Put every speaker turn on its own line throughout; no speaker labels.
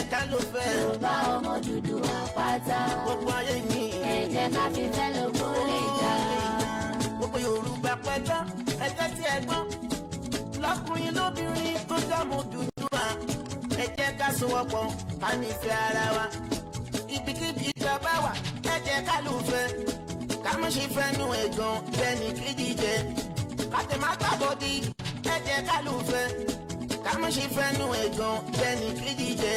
jẹ́ ká ló fẹ́.
Yorùbá ọmọ Odùduwà pátá.
Gbogbo ayé mi.
Ẹ jẹ́ ká fífẹ́ lóko lè dá.
Gbogbo Yorùbá pátá ẹgbẹ́ tí ẹ gbọ́. Lọ́kùnrin lóbìnrin tó jọmọ Odùduwà. Ẹ jẹ́ ká sowọ́pọ̀ ká nífẹ̀ẹ́ ara wa. Ibikíbi ìjọba wà ẹ jẹ́ ká ló fẹ́. Ká má ṣe fẹ́nu ẹ̀gàn bẹ́ẹ̀ni kejì jẹ. Ká tẹ̀ má gbàbọ̀dì ẹ jẹ́ ká ló fẹ́. Ká má ṣe fẹ́nu ẹ̀gàn bẹ́ẹ̀ni kejì jẹ.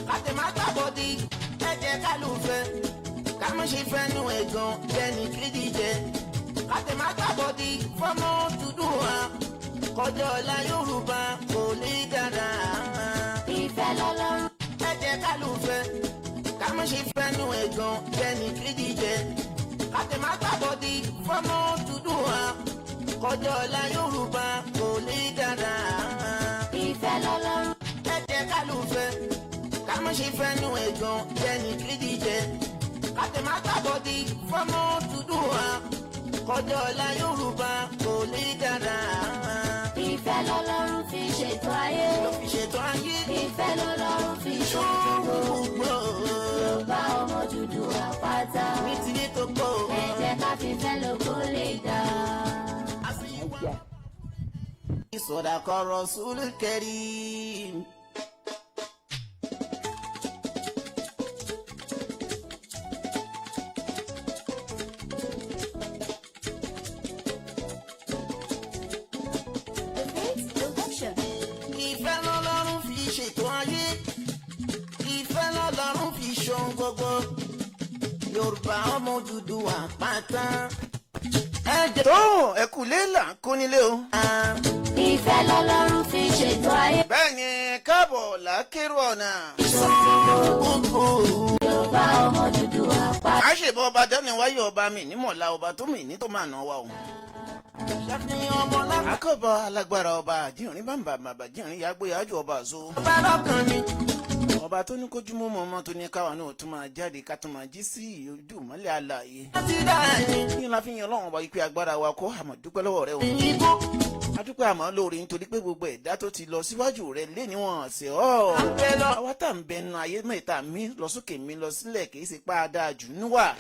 Ká tẹ̀ má gbàbọ̀dì ẹ jẹ́ ká ló fẹ́. Ká má ṣe fẹ́nu ẹ̀gàn bẹ́ẹ̀ni kejì jẹ. Ká tẹ̀ má gbàbọ̀dì fọ́mọ Odùduwà. Kọjọ́ ọ̀la Yorùbá kò lè dára.
Ìfẹ́ lọ́lọ́run.
Ẹ jẹ́ ká ló fẹ́. Ká má ṣe fẹ́nu ẹ̀gàn bẹ́ẹ̀ni kejì jẹ. Ká tẹ̀ má gbàbọ̀dì fọ́mọ Odùduwà. Kọjọ́ ọ̀la Yorùbá kò lè dára.
Ìfẹ́ lọ́lọ́run.
Ẹ jẹ́ ká ló fẹ́. Ká má ṣe fẹ́nu ẹ̀gàn bẹ́ẹ̀ni kejì jẹ. Ká tẹ̀ má gbàbọ̀dì fọ́mọ Odùduwà. Kọjọ́ ọ̀la Yorùbá kò lè dára.
Ìfẹ́ lọ́lọ́run fi ṣètò ayé.
Ló fi ṣètò ayé.
Ìfẹ́ lọ́lọ́run fi ṣètò gbogbo. Yorùbá ọmọ Odùduwà pátá.
Ní ti ní tó kọ́.
Ẹ jẹ́ ká fífẹ́ lóko lè dá.
Sadaqa Rasulul Karim. Ìfẹ́ lọ́lọ́run fi ṣètò ayé. Ìfẹ́ lọ́lọ́run fi ṣohun gbogbo. Yorùbá ọmọ Odùduwà pátá. Tó ẹkú lélà kó nílé o.
Ìfẹ́ lọ́lọ́run fi ṣètò ayé.
Bẹ́ẹ̀ni káàbọ̀ lákèrò ọ̀nà.
Yorùbá ọmọ Odùduwà pátá.
A ṣèbọ̀ ọba dániwáyé ọba mi nímọ̀lá ọba tó mi ní tó máa ná wa o. Akọ́bọ̀ alágbára ọba àjíǹrín bàbà bàbà jíǹrín yàgbé àjò ọba àzó. Ọba tó ní kójú mọ́ ọmọ tó ní káwa náà tún máa jáde ká tún máa jí sí ojú mọ́lẹ̀ àlàyé. Yín la fi yan Ọlọ́run ọba yìí pé agbára wa kọ́ àmọ́ dúpẹ́ lọ́wọ́ rẹ o. Adúpẹ́ àmọ́ lóore nítorí pé gbogbo ẹ̀dá tó ti lọ síwájú rẹ̀ lé níwọ̀n ṣe ọ́. Àwa tá ń bẹnu ayé mẹ́ta mi lọ sókè mi lọ sílẹ̀ kì í ṣe pa dáa jù níwà.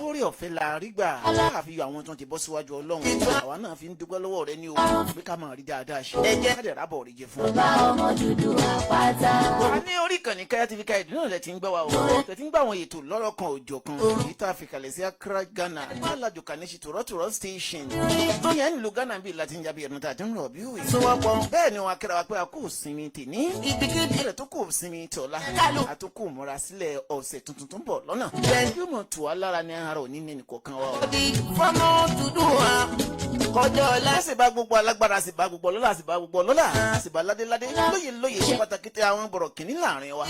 Lórí ọ̀fẹ́ la rí gbà. Àfi àwọn tó ti bọ́ síwájú Ọlọ́run. Àwa náà fi ń dúpẹ́ lọ́wọ́ rẹ ní o. Pé ká máa rí dáadáa ṣe. Ẹ jẹ́ ká dẹ̀ rábọ̀ rí jẹ fún.
Yorùbá ọmọ Odùduwà pátá.
A ní orí ìkànnì Kaya TV Káyọ̀dé náà lẹ ti ń gbọ́ wa o. Lẹ ti ń gbọ́ àwọn ètò lọ́rọ̀ kan òjò kan. Èyí tá a fi kalẹ̀ sí Accra, Ghana. Alájò kan ní ṣe tòrọ́tòrọ́ station. Ìyẹn ń lo Ghana bíi láti ń jábí ẹ̀rùn tá a ti ń rọ̀ bí òye. Bẹ́ẹ̀ ni wọn akẹ́rọ wa pé a kò sinmi tèní. Ibikíbi rẹ̀ tó kò sinmi tọ̀la. A tó kò múra sílẹ̀ ọ̀sẹ̀ tuntun tó ń bọ̀ lọ́nà. Bẹ́ẹ̀ni yóò mọ̀ tù wá lára ní ara òní ní nìkọ̀ọ̀kan wa o. Fọ́mọ Odùduwà kọjọ́ ọ̀la. A sì bá gbogbo alágbára, a sì bá gbogbo ọlọ́lá, a sì bá gbogbo ọlọ́lá, a sì bá ládéládé. Lóye lóye ṣe pàtàkì tẹ àwọn bọ̀rọ̀ kìíní láàrin wa. A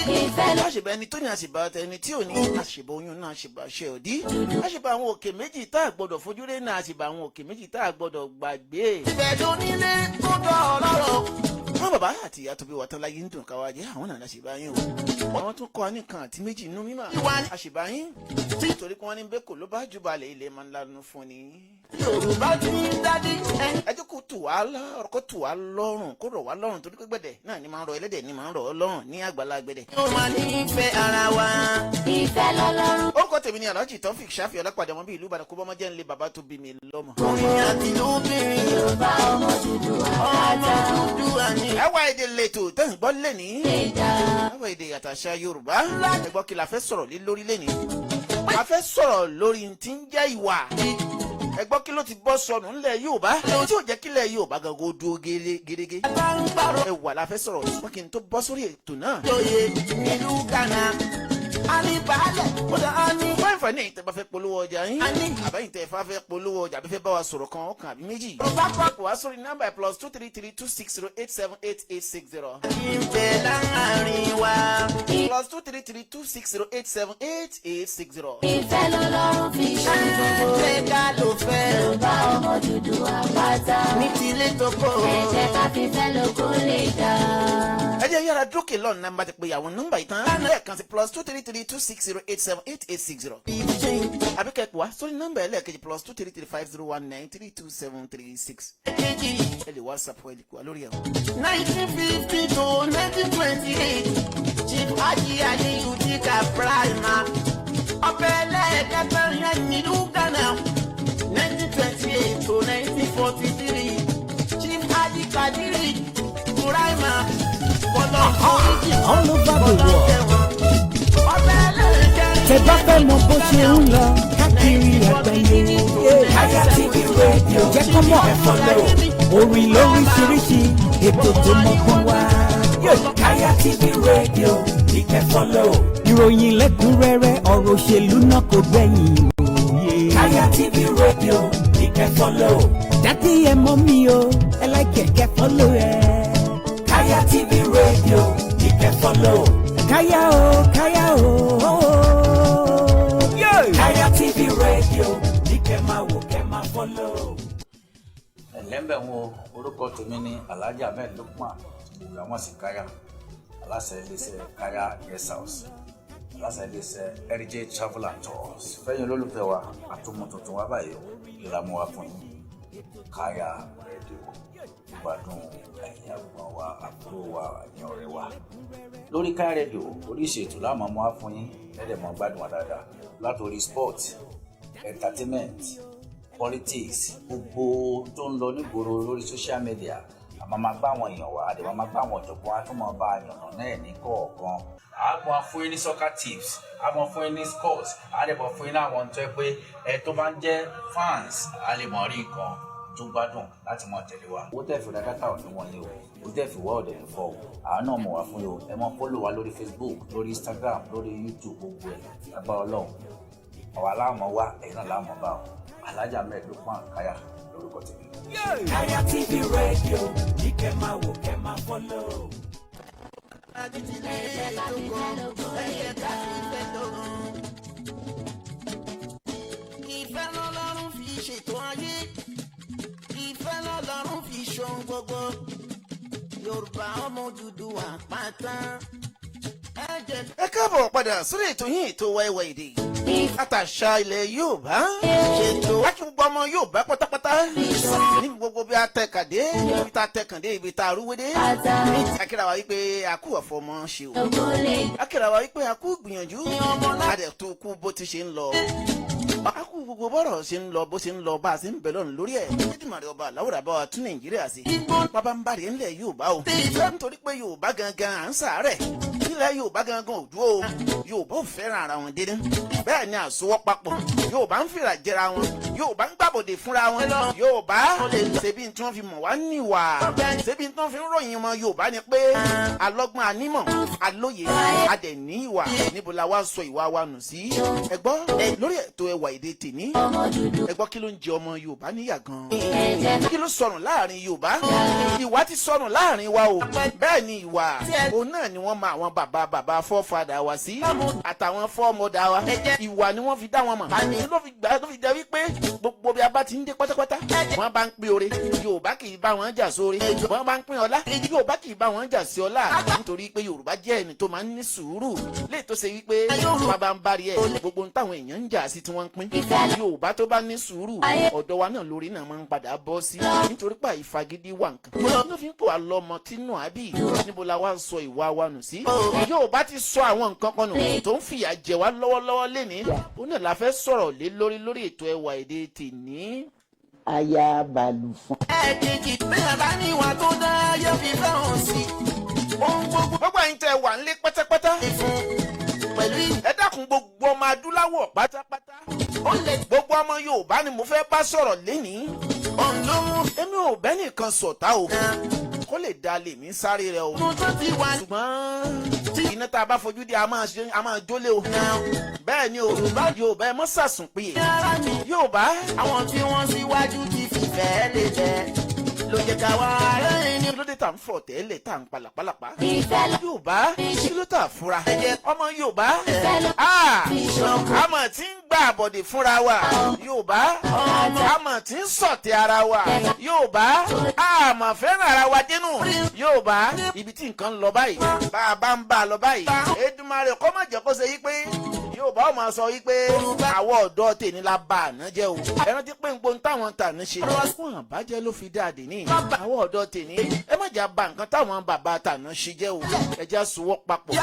sì bá ẹni tó ní, a sì bá ẹni tí ò ní. A sì bá oyún náà, a sì bá ṣe òdí. A sì bá àwọn òkè méjì tá a gbọ́dọ̀ fojú rí náà, a sì bá àwọn òkè méjì tá a gbọ́dọ̀ gbàgbé. Ìfẹ̀dùn nílé kó dọ̀ ọlọ́rọ̀. Wọ́n bàbá àti ìyá tó bí wa tán láyé ń dùn káwá jẹ́ àwọn náà láṣìbá yín o. Àwọn tún kọ́ nìkan àti méjì nínú mímọ́. Àṣìbá yín nítorí pé wọ́n ní bẹ́ẹ̀ kò ló bá jù balẹ̀ ilé máa ń lanu fún ni. Yorùbá ti ń dádé. Ẹjọ́ kò tù wá lọ́rùn kó rọ̀ wá lọ́rùn torí pé gbẹ̀dẹ̀ náà ni máa ń rọ ẹlẹ́dẹ̀ ni máa ń rọ ọ lọ́rùn ní àgbàlá gbẹ̀dẹ̀. Yóò máa ní ìfẹ́ ara wa.
Ìfẹ́ lọ́lọ́run.
Orúkọ tèmi ni Alhaji Taofeek Shafii Ọlápàdé ọmọ bíi ìlú Ìbàdàn kó bọ́mọ jẹ́ ńlẹ̀ bàbá tó bí mi lọ́mọ. Orin àti lóbìnrin.
Yorùbá ọmọ Odùduwà pátá.
Ẹ wá èdè lẹ́tọ̀ tẹ́ ń gbọ́ lẹ́ni. Ẹ wá èdè àtàṣà Yorùbá. Ẹ gbọ́ kí la fẹ́ sọ̀rọ̀ lé lórí lẹ́ni. A fẹ́ sọ̀rọ̀ lórí tí ń jẹ́ ìwà. Ẹ gbọ́ kí ló ti bọ́ sọnù ńlẹ̀ Yorùbá. Tí ò jẹ́ kílẹ̀ Yorùbá gangan ó dúró gẹ́gẹ́. Ẹ wà la fẹ́ sọ̀rọ̀ ṣùgbọ́n kí n tó bọ́ sórí ètò náà. Lóye nílùú Ghana. Alibàálẹ̀ ó dá a ní. Wọ́n fẹ́ ní ìtẹ́ bá fẹ́ polówó ọjà yín. Àbẹ́yìn tẹ́ fẹ́ fẹ́ polówó ọjà bí fẹ́ bá wa sọ̀rọ̀ kan ọkàn àbí méjì. Kò wá sórí nọ́mbà +23326087860. Ìfẹ́ láàárín wa. +23326087860.
Ìfẹ́ lọ́lọ́run fi ṣe gbogbo.
Ẹ ká ló fẹ́.
Yorùbá ọmọ Odùduwà pátá.
Ní tilé tó kọ́.
Ẹ jẹ́ ká fífẹ́ lóko lè dá.
Ẹ jẹ́ yára dókè lọ́nà nọ́mbà ti pé àwọn nọ́mbà yìí tán. Lẹ́ẹ̀kan sí +23326087860. Àbí kẹ́kọ̀ọ́ wá sórí nọ́mbà ẹlẹ́ẹ̀kejì +2335019327336. Ẹ lè WhatsApp ẹ lè kó wa lórí ẹ̀. 1950 to 1928 Chief Haji Aliyu Jika Prima. Ọbẹ̀lẹ̀ kẹta yẹn nílùú Ghana 1928 to 1943. Chief Haji Kadiri Prima.
All over the world. Tẹ́ bá fẹ́ mọ bó ṣe ń lọ káàkiri àgbáyé. Kaya TV Radio jẹ́ kọ́ mọ̀ ẹ̀fọ́lọ́. Orin lóríṣiríṣi ètò tó mọ́gbọ́n wá. Kaya TV Radio ní kẹfọ́lọ́. Ìròyìn lẹ́kùnrẹ́rẹ́ ọ̀rọ̀ òṣèlú náà kò gbẹ̀yìn. Kaya TV Radio ní kẹfọ́lọ́. Dádì ẹ mọ̀ mi o, ẹ láìkẹ̀ kẹfọ́lọ́ ẹ. Kaya TV Radio ní kẹfọ́lọ́. Kaya o, Kaya o. Kaya TV Radio ní kẹ́ máa wò kẹ́ máa follow.
Ẹ̀lẹ́mbẹ̀ wọn orúkọ tèmi ní Alhaji Ahmed Lukman ìgbàmọ̀ sí Kaya aláṣẹ iléeṣẹ́ Kaya Guest House aláṣẹ iléeṣẹ́ RJ Travel and Tours fẹ́yìn olólùfẹ́ wa àtúmọ̀ tuntun wa báyìí ìlàmú wa fún yín Kaya Radio ìgbádùn ẹ̀yìn àgbọ̀n wa àbúrò wa ẹ̀yìn ọ̀rẹ́ wa lórí Kaya Radio oríṣi ètò láàmú wa fún yín ẹ̀dẹ̀mọ̀ gbádùn wa dáadáa látòrí sport entertainment politics gbogbo tó ń lọ nígboro lórí social media àmọ́ máa gbá àwọn èèyàn wá àdèmọ́ máa gbá àwọn ọ̀jọ̀gbọ́n àtúmọ̀ bá àyànnà náà ní kọ̀ọ̀kan. àmọ́ fún yín ní soccer tips àmọ́ fún yín ní sports àdèmọ́ fún yín láwọn tó ẹ pé ẹ tó bá ń jẹ́ fans a lè mọ̀ rí nǹkan tó gbádùn láti mọ̀ tẹ̀lé wa. owó tẹ̀ fi dákátà ò ní wọ̀nyí o owó tẹ̀ fi wá ọ̀dẹ̀ ní fọ́ o àwọn náà mọ̀ wá fún yín o ẹ mọ̀ follow wa lórí Facebook lórí Instagram lórí YouTube gbogbo ẹ̀ agbára Ọlọ́run àwa láàmú wa ẹ̀yin náà láàmú bá o Alhaji Ahmed Lukman Kaya lórúkọ tèmi.
Kaya TV Radio ní kẹ́ máa wò kẹ́ máa follow.
Ìfẹ́ l'Ọlọ́run fi ṣètò ayé, ìfẹ́ l'Ọlọ́run fi ṣohun gbogbo. Yorùbá ọmọ Odùduwà pátá. Ẹ káàbọ̀ padà sórí ètò yín ètò wáíwá èdè àtàṣà ilẹ̀ Yorùbá ṣètò láti gbogbo ọmọ Yorùbá pátápátá ní gbogbo bí a tẹ̀kàdé ibi tá a tẹ̀kàndé ibi tá a rúwédé akíra wa wípé a kú ọ̀fọ̀mọ́ ṣe o akíra wa wípé a kú gbìyànjú adẹ̀ tó kú bó ti ṣe ń lọ a kú gbogbo bọ́rọ̀ ṣe ń lọ bó ṣe ń lọ bá a ṣe ń bẹ̀ lọ́nà lórí ẹ̀ Èdùmàrè ọba àláwùrà bá wa tún Nàìjíríà sí bàbá ń bàrẹ̀ ńlẹ̀ Yorùbá o nítorí pé Yorùbá gangan à ń sàárẹ̀ ilẹ̀ Yorùbá gangan ò dúró o Yorùbá ò fẹ́ràn ara wọn dédé bẹ́ẹ̀ ni àsowọ́ papọ̀ Yorùbá ń fìrà jẹra wọn Yorùbá ń gbàbọ̀dè fúnra wọn Yorùbá ṣebí tí wọ́n fi mọ̀ wá níwà ṣebí tí wọ́n fi ń ròyìn wọn Yorùbá ni pé alọ́gbọ́n anímọ̀ alóye adẹ̀ní ìwà níbo la wá sọ ìwà wa nù sí ẹ gbọ́ lórí ètò ẹwà èdè tèmi ẹ gbọ́ kí ló ń jẹ ọmọ Yorùbá níyà gan kí ló sọnù láàrin Yorùbá ìwà ti sọnù láàrin wa o bẹ́ẹ̀ ni ìwà òun náà ni wọ́n mọ àwọn bàbá fọ́fadà wa sí àtàwọn fọ́mọdà wa ìwà ni wọ́n fi dá wọn mọ̀ ló fi jẹ́ wípé gbogbo bí a bá ti ń dé pátápátá wọ́n bá ń pín oore Yorùbá kì í bá wọn jà sóore wọ́n bá ń pín ọlá Yorùbá kì í bá wọn jà sí ọlá nítorí pé Yorùbá jẹ́ ẹni tó máa ń ní sùúrù léè tó ṣe wípé Yorùbá bá ń bárí ẹ̀ gbogbo táwọn èèyàn ń jà sí tí wọ́n ń pín Yorùbá tó bá ní sùúrù ọ̀dọ̀ wa náà lórí náà máa ń padà bọ́ sí nítorí pé ìfagídí wà nǹkan ló fi ń pò wá lọ́mọ tínú àbí níbo la wá sọ ìwà wa nù sí Yorùbá ti sọ àwọn nǹkan kan nù tó ń fìyà jẹ wá lọ́wọ́lọ́wọ́ lénìí ó náà la fẹ́ sọ̀rọ̀ lé lórí ètò ẹwà èdè tèní.
Aya Balùfọ̀n.
ẹ̀ẹ́dẹ̀jì bẹ́ẹ̀ bá ní ìwà tó dá yóò fi fẹ́ràn sí ohun gbogbo. gbogbo ẹ̀yin tẹ́ wà nílé pátápátá pẹ̀lú ẹ dákun gbogbo ọmọ adúláwọ̀ pátápátá gbogbo ọmọ Yorùbá ni mo fẹ́ bá sọ̀rọ̀ lénìí. èmi ò bẹ́ nìkan sọ̀tá o kó lè da lèmi sáré rẹ o ṣùgbọ́n iná tá a bá fojú di a máa jólé o bẹ́ẹ̀ ni o Yorùbá ẹ mọ́ sàsùn péye Yorùbá àwọn tí wọ́n síwájú ti fìfẹ́ lè jẹ́ ló jẹ́ ká wá rẹ́rìn ní. lóde tá à ń fọ̀ tẹ́lẹ̀ tá à ń palàpalàpá Yorùbá kí ló tà fúnra ọmọ Yorùbá àmọ̀ tí ń gbà àbọ̀dè fúnra wa Yorùbá àmọ̀ tí ń sọ̀tẹ̀ ara wa Yorùbá àmọ̀ fẹ́ràn ara wa dénú Yorùbá ibi tí nǹkan ń lọ báyìí bá a bá ń bá a lọ báyìí Èdùmàrè kó má jẹ́ kó ṣe yí pé Yorùbá ó máa sọ wípé àwọn ọ̀dọ́ tèmi la bá àná jẹ́ o. Ẹ rántí pé nǹkan táwọn tàná ṣe fún àbájẹ́ ló fi dáàdì ní. Àwọn ọ̀dọ́ tèmi ẹ má jà bà nǹkan táwọn bàbá tàná ṣe jẹ́ o. Ẹ já sowọ́ papọ̀.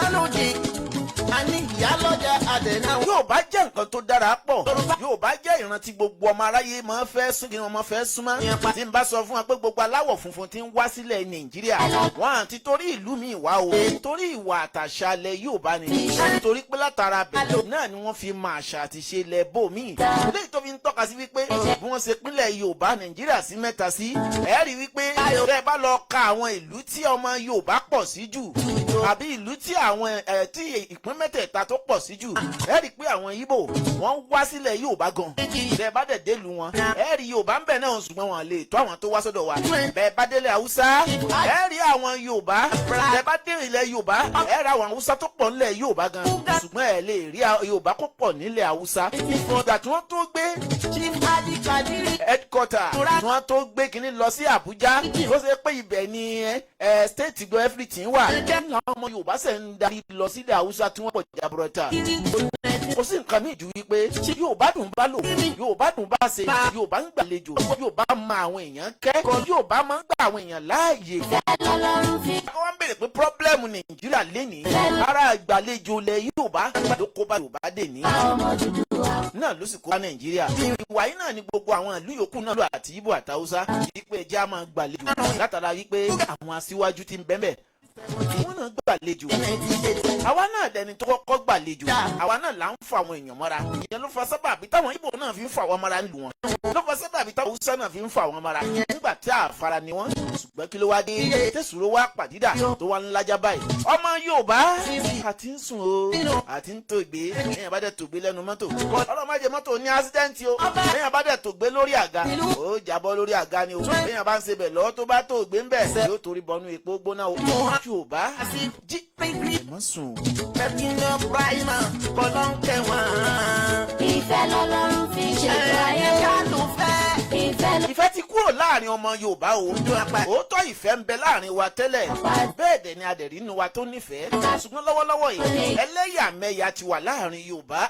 Àní ìyálọ́jà àdẹ̀nà.
Yorùbá jẹ́ nǹkan tó dára pọ̀. Yorùbá jẹ́ ìran tí gbogbo ọmọ aráyé máa fẹ́ sún kí wọ́n máa fẹ́ súnmọ́. Tí n bá sọ fún wa pé gbogbo aláwọ̀ funfun ti ń wá sílẹ̀ Nàìjíríà. Wọ́n àti torí ìlú mi wá o. Torí ìwà àtàṣà ilẹ̀ Yorùbá ni. Nítorí pé látara bẹ̀rẹ̀ náà ni wọ́n fi mọ àṣà àti ṣe ilẹ̀ bòmíì. Eléyìí tó fi ń tọ́ka sí wípé bí wọ́n ṣe pínlẹ̀ Yorùbá Nàìjíríà sí mẹ́ta sí. Ẹ rí wípé ẹ bá lọ ka àwọn ìlú tí ọmọ Yorùbá pọ̀ sí jù. Àbí ìlú tí àwọn tí ìpín mẹ́tẹ̀ẹ̀ta tó pọ̀ sí jù. Ẹ rí pé àwọn Ìgbò wọ́n wá sílẹ̀ Yorùbá gan. Bẹ́ẹ̀ bá dẹ̀ délùú wọn. Ẹ rí Yorùbá ń bẹ̀ náà ṣùgbọ́n wọn lè tó àwọn tó wá sọ́dọ̀ wa. Bẹ́ẹ̀ bá délé Haúsá. Ẹ rí àwọn Yorùbá. Bẹ́ẹ̀ bá dé ilẹ̀ Yorùbá. Ẹ rí àwọn Haúsá tó pọ̀ nílẹ̀ Yorùbá gan. Ṣùgbọ́n ẹ lè rí Yorùbá kó pọ̀ nílẹ̀ Haúsá. Ìgbà tí wọ́n tó gbé headquarter tí wọ́n tó gbé kinní lọ sí Àbújá. Ó ṣe pé ibẹ̀ ni state go everything wà. Àwọn ọmọ Yorùbá ṣe ń darí lọ sílẹ̀ Haúsá tí wọ́n pọ̀ jaburata. Kò sí nǹkan míì ju wípé Yorùbá dùn bá lò, Yorùbá dùn bá ṣe, Yorùbá ń gbàlejò, Yorùbá mọ àwọn èèyàn kẹ́, Yorùbá máa ń gba àwọn èèyàn láàyè. Wọ́n ń béèrè pé pọ́blẹ́mù Nàìjíríà lénìí, ara ìgbàlejò ilẹ̀ Yorùbá ló kó bá Yorùbá dè ní. Náà ló sì kó bá Nàìjíríà. Ìwà yìí náà ni gbogbo àwọn ìlú yòókù náà lọ àti Ìgbò àtàwùsá wípé ẹjẹ́ á máa gbàlejò látara wípé àwọn aṣíwájú ti ń bẹ́ẹ̀ wọ́n náà gbàlejò. Àwa náà dẹni tó kọ́kọ́ gbàlejò. Àwa náà là ń fa àwọn èèyàn mọ́ra. Ìyẹn ló fa sábàbí táwọn Ìgbò náà fi ń fa àwọn mọ́ra nílùú wọn. Ló fa sábàbí táwọn Haúsá náà fi ń fa àwọn mọ́ra. Nígbà tí àfara ni wọ́n. Ṣùgbọ́n kí ló wá dé? Tẹ̀sùrọ̀ wá pàdídà tó wá ń lájà báyìí. Ọmọ Yorùbá àti ń sùn o. Àti ń tògbé. Èèyàn bá dẹ̀ tògbé lẹ́nu mọ́tò. Ọlọ́mọdé mọ́tò ní ásídẹ́ǹtì o. Èèyàn bá dẹ̀ tògbé lórí àga. Ó jábọ́ lórí àga ni o. Èèyàn bá ń ṣe bẹ̀ lọ́wọ́ tó bá tògbé ń bẹ̀. Yóò torí bọnú epo gbóná o. Yorùbá jí ẹ̀mọ́ sùn.
Pẹ̀kínà Bráìmà kọ́lọ́ńkẹ́ wọn.
Ìfẹ́ lọ́lọ́run fi ṣètò ayé
Ká
wa.
ló fẹ́.
Ìfẹ́ ti kúrò láàrin ọmọ Yorùbá o. Òótọ́ ìfẹ́ ń bẹ láàrin wa tẹ́lẹ̀. Bẹ́ẹ̀ dẹ̀ ni adẹ̀rí inú wa tó nífẹ̀ẹ́. Ṣùgbọ́n lọ́wọ́lọ́wọ́ yìí ẹlẹ́yàmẹ̀yà ti wà láàrin Yorùbá.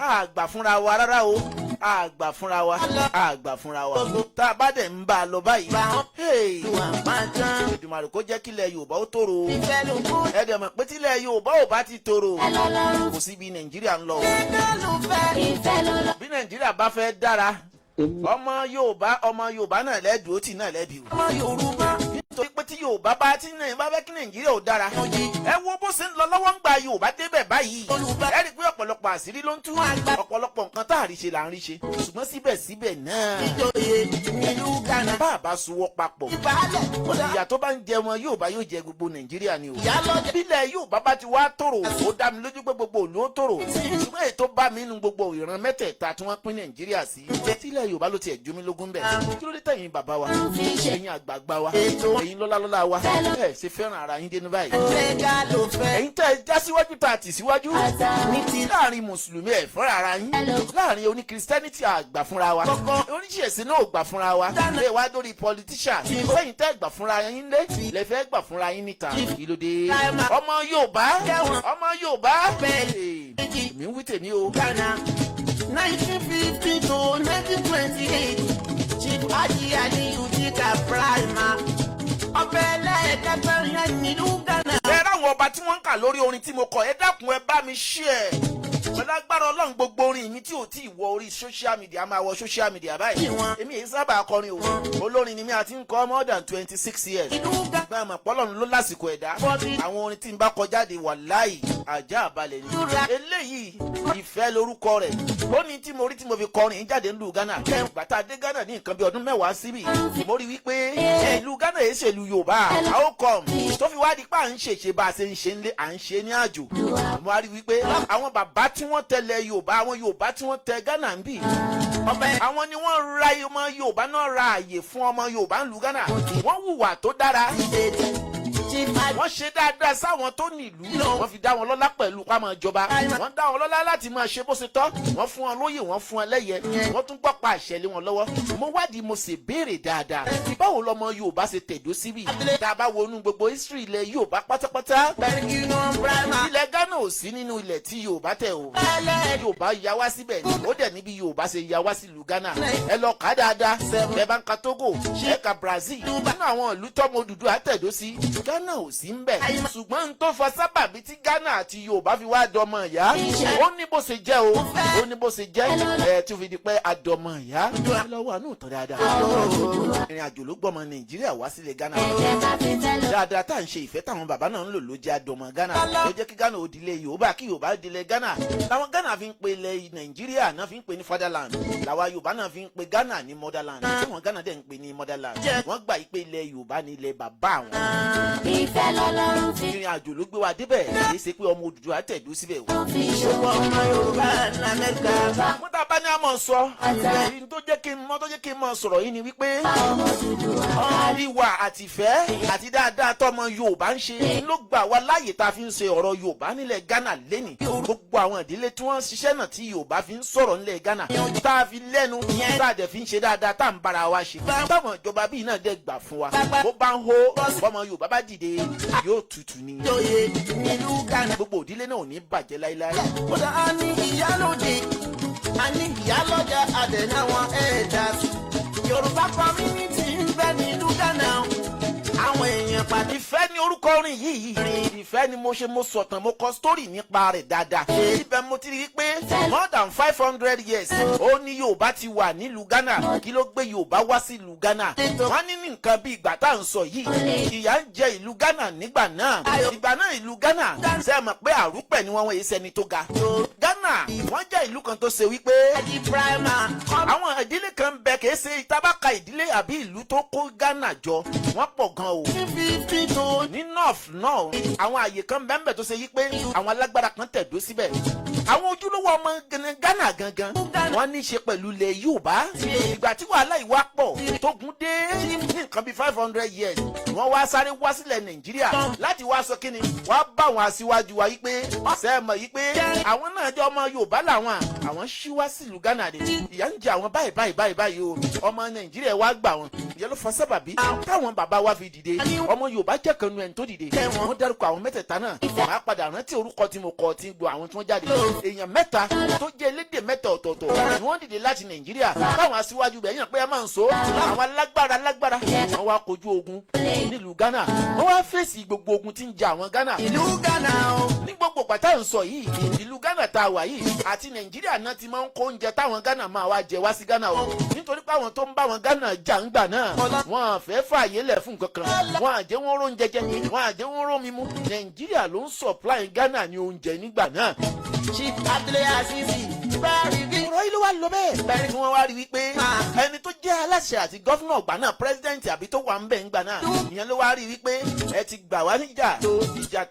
A gbà fúnra wa rárá o. A gbà fúnra wa. A gbà fúnra wa. Tá a bá dẹ̀ ń bá a lọ báyìí. Èdùmàrè kó jẹ́ kílẹ̀ Yorùbá ó tòrò. Ẹ dẹ̀ mọ̀ pé tílẹ̀ Yorùbá ò bá ti tòrò. Kò sí bí Nàìjíríà ń lọ. Bí Nàìjíríà bá fẹ́ dára. Ọmọ Yorùbá náà lẹ́dùn ó tì náà lẹ́bi o. Nítorí pé tí Yorùbá bá fẹ́ kí Nàìjíríà ò dára. Ẹ wo bó ṣe ń lọ lọ́wọ́ ń gba Yorùbá débẹ̀ báyìí. Ẹ rí i pé ọ̀pọ̀lọpọ̀ àṣírí ló ń tú. Ọ̀pọ̀lọpọ̀ nǹkan tá à rí ṣe là ń rí ṣe. Ṣùgbọ́n síbẹ̀síbẹ̀ náà. Bá a bá sowọ́ papọ̀. Ìyà tó bá ń jẹ wọn Yorùbá yóò jẹ gbogbo Nàìjíríà ni o. Bílẹ̀ Yorùbá bá ti wá tòrò. Ó dá mi lójú pé gbogbo òlú ó tòrò. Ṣùgbọ́n èyí tó bá mi nínú gbogbo ìran mẹ́tẹ̀ẹ̀ta tí wọ́n pín Nàìjíríà sí. Tílẹ̀ Yorùbá ló tiẹ̀ jómi lógún bẹ́ẹ̀. Kí ló dé tẹ̀yin bàbá wa? Ẹ̀yin àgbààgbà wa. Ẹ̀yin lọ́lá wa. Ẹ ṣe fẹ́ràn ara yín dénú báyìí. Ẹ̀yin tẹ́ ẹ já síwájú tá a tì síwájú. Láàrin Mùsùlùmí ẹ̀ fẹ́ràn ara yín. Láàrin oní Kìrìsìtẹ́nìtì àgbà fúnra wa. Oníṣẹ̀ṣẹ̀ náà ò gbà fúnra wa. Lè wá dórí politician. Ẹ̀yin tẹ́ gbà fúnra yín lé. Lè fẹ́ gbà fúnra yín níta. Kí ló dé? Ọmọ Yorùbá. Mi ń wí tèmi o.
1950 to 1928, Chief Haji Aliyu Jika Bráìmà. Ọbẹ̀ ẹlẹ́ẹ̀kẹ́fẹ́ yẹn nílùú Ghana.
Ẹ ráwọn ọba tí wọ́n ń kà lórí orin tí mo kọ, ẹ dákun ẹ bá mi share. Pẹ̀lú agbára Ọlọ́run gbogbo orin mi tí ò tí ì wọ orí social media máa wọ social media báyìí. Èmi èyí sábà kọrin o. Olórin ni mi àti ń kọ more than 26 years. Ìgbà àmọ̀ pọ́lọ́run ló lásìkò ẹ̀dá. Àwọn orin tí ń bá kọ jáde wàláhì àjà àbálẹ̀ ni. Eléyìí ìfẹ́ lórúkọ rẹ̀. Ó ní tí mo rí tí mo fi kọrin jáde nílùú Ghana. Bàtà dé Ghana ní nǹkan bí ọdún mẹ́wàá síbì. Mo rí wípé ìlú Ghana yìí ṣèlú Yorùbá. How come? Tó fi wá di pé à ń ṣèṣe bá a ṣe ń ṣe ń lé à ń ṣe ní àjò. Mo wá rí wípé àwọn bàbá tí wọ́n tẹ̀lé Yorùbá, àwọn Yorùbá tí wọ́n tẹ Ghana ń bì. Àwọn ni wọ́n ra ọmọ Yorùbá náà ra àyè fún ọmọ Yorùbá ń lu Ghana. Wọ́n hùwà tó dára. Wọ́n wọ́n ṣe dáadáa sáwọn tó nílùú wọ́n fi dá wọn lọ́lá pẹ̀lú ká máa jọba wọ́n dá wọn lọ́lá láti máa ṣe bó ṣe tọ́ wọ́n fún wọn lóyè wọ́n fún wọn lẹ́yẹ wọ́n tún gbọ́ pa àṣẹ lé wọn lọ́wọ́ mo wádìí mo sì béèrè dáadáa báwo lọmọ Yorùbá ṣe tẹ̀dó síbí tá a bá wọnú gbogbo history ilẹ̀ Yorùbá pátápátá ilẹ̀ Ghana ò sí nínú ilẹ̀ tí Yorùbá tẹ̀ o Yorùbá ya wá síbẹ̀ ni ó dẹ̀ níbi Yorùbá ṣe ya wá sílùú Ghana ẹ lọ kà á dáadáa ẹ bá ń ka Togo ẹ ka Brazil nínú àwọn ìlú tọ́mọ Odùduwà tẹ̀dó sí Ghana ò sí ń bẹ̀ ṣùgbọ́n n tó fa sábàbí tí Ghana àti Yorùbá fi wá dọmọ ìyá ó ní bó ṣe jẹ́ o ó ní bó ṣe jẹ́ ẹ tí ó fi di pé adọmọ ìyá lọ́wọ́ àánú tán dáadáa ìrìn àjò ló gbọ́mọ Nàìjíríà wá sílẹ̀ Ghana dáadáa tá à ń ṣe ìfẹ́ táwọn bàbá náà ń lò ló jẹ́ adọmọ Ghana ló jẹ́ kí Ghana ò dilẹ̀ Yorùbá kí Yorùbá dilẹ̀ Ghana làwọn Ghana fi ń pe ilẹ̀ Nàìjíríà náà fi ń pe ní fatherland làwọn Yorùbá náà fi ń pe Ghana ní motherland tí wọ́n Ghana dẹ̀ ń pe ní motherland wọ́n gbà yí pé ilẹ̀ Yorùbá ní ilẹ̀ bàbá àwọn.
ìfẹ́ lọ́lọ́run fi
ìrìn àjò ló gbé wa débẹ̀ kì í ṣe pé ọmọ Odùduwà tẹ̀dó síbẹ̀ o.
ìṣòwò ọmọ Yorùbá lamẹ́ríkà.
mo tá a bá ní a mọ̀ sọ èyí tó jẹ́ kí n mọ̀ sọ̀rọ̀ yìí ni wípé
ọmọ Odùduwà
ìwà àtìfẹ́ àti dáadáa tọmọ Yorùbá ń ṣe ló gbà wá láàyè tá a fi ń ṣe ọ̀rọ̀ Yorùbá nílẹ̀ Ghana lẹ́nìí gbogbo àwọn ìdílé tí wọ́n ń ṣiṣẹ́ náà tí Yorùbá fi ń sọ̀rọ̀ nílẹ̀ Ghana tá a fi lẹ́nu tá a dẹ̀ fi ń ṣe dáadáa tá a ń bára wa ṣe táwọn ìjọba bíi náà dẹ̀ gbà fún wa bó bá ń hó ọmọ Yorùbá bá dìde yóò tutù ni
Joyè nílùú Ghana.
gbogbo ìdílé náà ò ní bàjẹ́ láíláí.
Ó dá a ní ìyálóde, a ní ìyálọ́jà àdẹ̀náwọn ẹ̀ẹ́dá. Yorùbá community ń bẹ nílùú Ghana. Àwọn èèyàn pàdé.
ìfẹ́ ni orúkọ orin yìí ìfẹ́ ni mo sọ̀tàn mo kọ sítórì nípa rẹ̀ dáadáa ibẹ̀ mo ti rí i pé more than 500 years ó ní Yorùbá ti wà nílùú Ghana kí ló gbé Yorùbá wá sí ìlú Ghana wọ́n ní nǹkan bí ìgbà tá à ń sọ yìí ìyà ń jẹ ìlú Ghana nígbà náà ìlú Ghana ṣe é mọ̀ pé àrùpẹ̀ ni wọ́n wọ́n yìí sẹ́ni tó ga Ghana wọ́n jẹ́ ìlú kan tó ṣe wípé àwọn ìdílé kan bẹ kìí ṣe ìtabáka ìdílé àbí ìlú tó kó Ghana jọ wọ́n pọ̀ gan o ní north náà àwọn àyè kan bẹ́ẹ̀ tó ṣe yí pé àwọn alágbára kan tẹ̀dó síbẹ̀ àwọn ojúlówó ọmọ Ghana gangan wọ́n ní í ṣe pẹ̀lú ilẹ̀ Yorùbá ìgbà tí wàhálà ìwà pọ̀ tógun dé ní nǹkan bíi 500 years wọ́n wá sáré wá sílẹ̀ Nàìjíríà láti wá sọ kíni wá bá àwọn aṣíwájú wa yí pé ṣe é mọ̀ yí pé àwọn náà jẹ́ ọmọ Yorùbá làwọn àwọn ṣíwá sílùú Ghana dé ìyà ń jẹ àwọn báyìí o ọmọ Nàìjíríà wá gbà wọn ìyẹn ló fa sábàbí táwọn bàbá wa fi dìde ọmọ Yorùbá jẹ́ kan nu ẹni tó dìde wọ́n dárúkọ àwọn mẹ́tẹ̀ẹ̀ta náà máa padà rántí orúkọ tí mo kọ tí gbọ́ àwọn tí wọ́n jáde èèyàn mẹ́ta tó jẹ́ elédè mẹ́ta ọ̀tọ̀ọ̀tọ̀ ni wọ́n dìde láti Nàìjíríà táwọn aṣíwájú bẹ̀ yàn pé ẹ máa ń so àwọn lágbára wọ́n wá kojú ogun nílùú Ghana wọ́n wá fèsì gbogbo ogun tí ń jà àwọn Ghana
ìlú Ghana o.
ní gbogbo pàtà ń sọ yìí ìlú Ghana tá a wà yìí àti Nàìjíríà náà ti máa ń kó oúnjẹ táwọn Ghana máa wá jẹ wá sí Ghana o nítorí pé àwọn tó ń bá wọn Ghana jà ń gbà náà wọn fẹ́ fààyè lẹ̀ fún nǹkan kan wọn àjẹ́ wọn ró oúnjẹ jẹ wọn àjẹ́ wọn ró mímu Nàìjíríà ló ń supply Ghana ní oúnjẹ nígbà náà.
Chief Adele Azizi bẹ́ẹ̀rì bí.
ọ̀rọ̀ yìí ló wá lọ bẹ́ẹ̀ tí wọ́n wá rí wípé ẹni tó jẹ́ aláṣẹ àti gọ́fúnà ọgbà náà pírẹsidẹ́ǹtì àbí tó wà ń bẹ̀ ńgbà náà ìyẹn ló wá rí wípé ẹ ti gbà wá níjà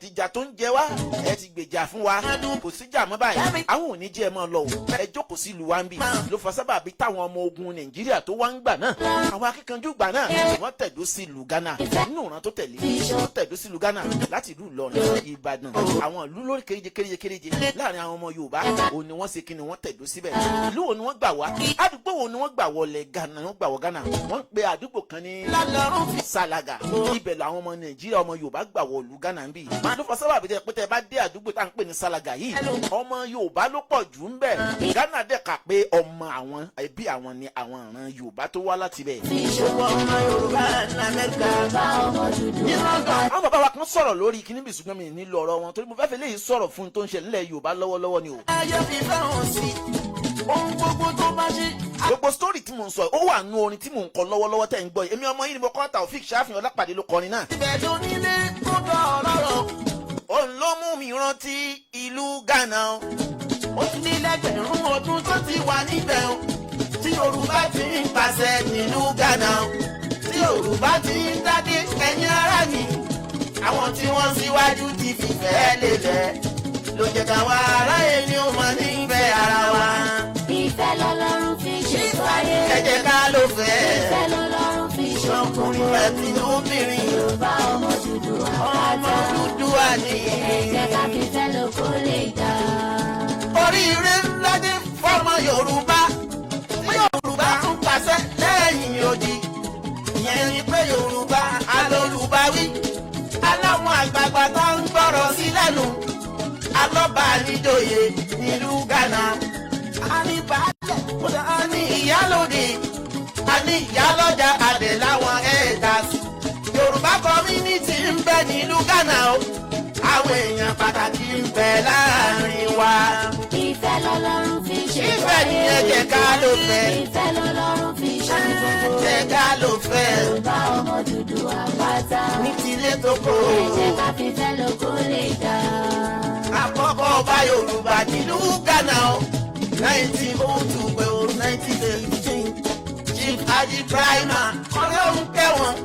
ìjà tó ń jẹ wá ẹ ti gbèjà fún wa kò síjà mọ́ báyìí àwọn ò ní jẹ́ ẹ mọ́ lọ o ẹ jókòó sí ìlú wa ń bì ló fa sábàbí táwọn ọmọ ogun Nàìjíríà tó wá ń gbà náà àwọn akíkanjú gbà náà wọ́n tẹ̀dó sí ìlú Ghana nínú ìran tó tẹ̀lé wọ́n tẹ̀dó sí ìlú Ghana láti ìlú Ìlọrin Ìbàdàn àwọn ìlú lórí kéréje láàrin àwọn ọmọ Yorùbá òun ni wọ́n ṣe kí ni wọ́n tẹ̀dó síbẹ̀ ìlú wo ni wọ́n gbà wá àdúgbò wo ni wọ́n gbà wọlé Ghana wọ́n gbà wọ Ghana wọ́n ń pe àdúgbò kan ní Salaga ibẹ̀ làwọn ọmọ Nàìjíríà ọmọ Yorùbá gbà wọ ìlú Ghana ń bì ló fọ sábà bìtẹ́ pété bá dé àdúgbò tá à ń pè ní Salaga yìí ọmọ Yorùbá ló pọ̀ jù ń bẹ̀ Ghana dẹ̀ kà pé ọmọ àwọn ẹbí àwọn ni àwọn ìran Yorùbá tó wá láti bẹ̀.
ìṣòwò ọmọ Yorùbá lamẹ́ríkà.
àwọn bàbá wa kan sọ̀rọ̀ lórí kíní bí ṣùgbọ́n mi nílò ọ̀rọ̀ wọn torí mo fẹ́ fẹ́ léyìí sọ̀rọ̀ fún un tó ń ṣe nílẹ̀ Yorùbá lọ́wọ́lọ́wọ́ ni o.
ayé fi fẹ́ràn sí ohun gbogbo tó bá ṣe.
gbogbo sítórì tí mò ń sọ ó wà nú orin tí mò ń kọ lọ́wọ́lọ́wọ́ tẹ̀ ń gbọ́ yìí èmi ọmọ yìí ni mo kọ́ Taofik Ṣáfihàn Ọlápàdé ló kọrin náà.
ìbẹ̀dùn nílé kó dọ̀ ọ̀rọ̀.
òun ló mú mi rántí ìlú Ghana.
ó ti ní lẹ́gbẹ̀rún ọdún tó ti wà níbẹ̀ o tí Yorùbá ti ń pàṣẹ nílùú Ghana o tí Yorùbá ti ń dádé ẹ̀yin ará mi àwọn tí wọ́n síwájú ti fìfẹ́ lélẹ̀ ló jẹ́ káwa aráyé ni ó máa nífẹ̀ẹ́ ara wa.
ìfẹ́ lọ́lọ́run fi ṣe fáyé.
ẹ jẹ́ ká ló fẹ́.
ìfẹ́ lọ́lọ́run fi ṣe
ọkùnrin àti obìnrin.
Yorùbá ọmọ Odùduwà
ọmọ ni.
ẹ jẹ́ ká fi fẹ́ lọ kó lè dá.
Oríire ńlá dé fọ́mọ Yorùbá tí Yorùbá ń pàṣẹ lẹ́yìn odi. Ìyẹn ni pé Yorùbá alólùbáwí aláwọn àgbààgbà tó ń gbọ́rọ̀ sí lẹ́nu alọ́ba níjòyè nílùú Ghana. A ní baálẹ̀ a ní ìyálòdì a ní ìyálọ́jà àdè láwọn elders. Yorùbá community ń bẹ nílùú Ghana o àwọn èèyàn pàtàkì ń bẹ láàrin wa.
ìfẹ́ lọ́lọ́run fi ṣe
ìfẹ́ ni ẹ jẹ́ ká ló fẹ́.
ìfẹ́ lọ́lọ́run fi ṣe gbogbo.
jẹ́ ká ló fẹ́.
Yorùbá ọmọ dúdú àpáta.
ní tilé tó kó.
ẹ jẹ́ ká fi fẹ́ lọ kó lè dá.
àkọ́kọ́ ọba Yorùbá nílùú Ghana o 1902 pé o 1915 Chief Haji Brahima ọlọ́run kẹwọn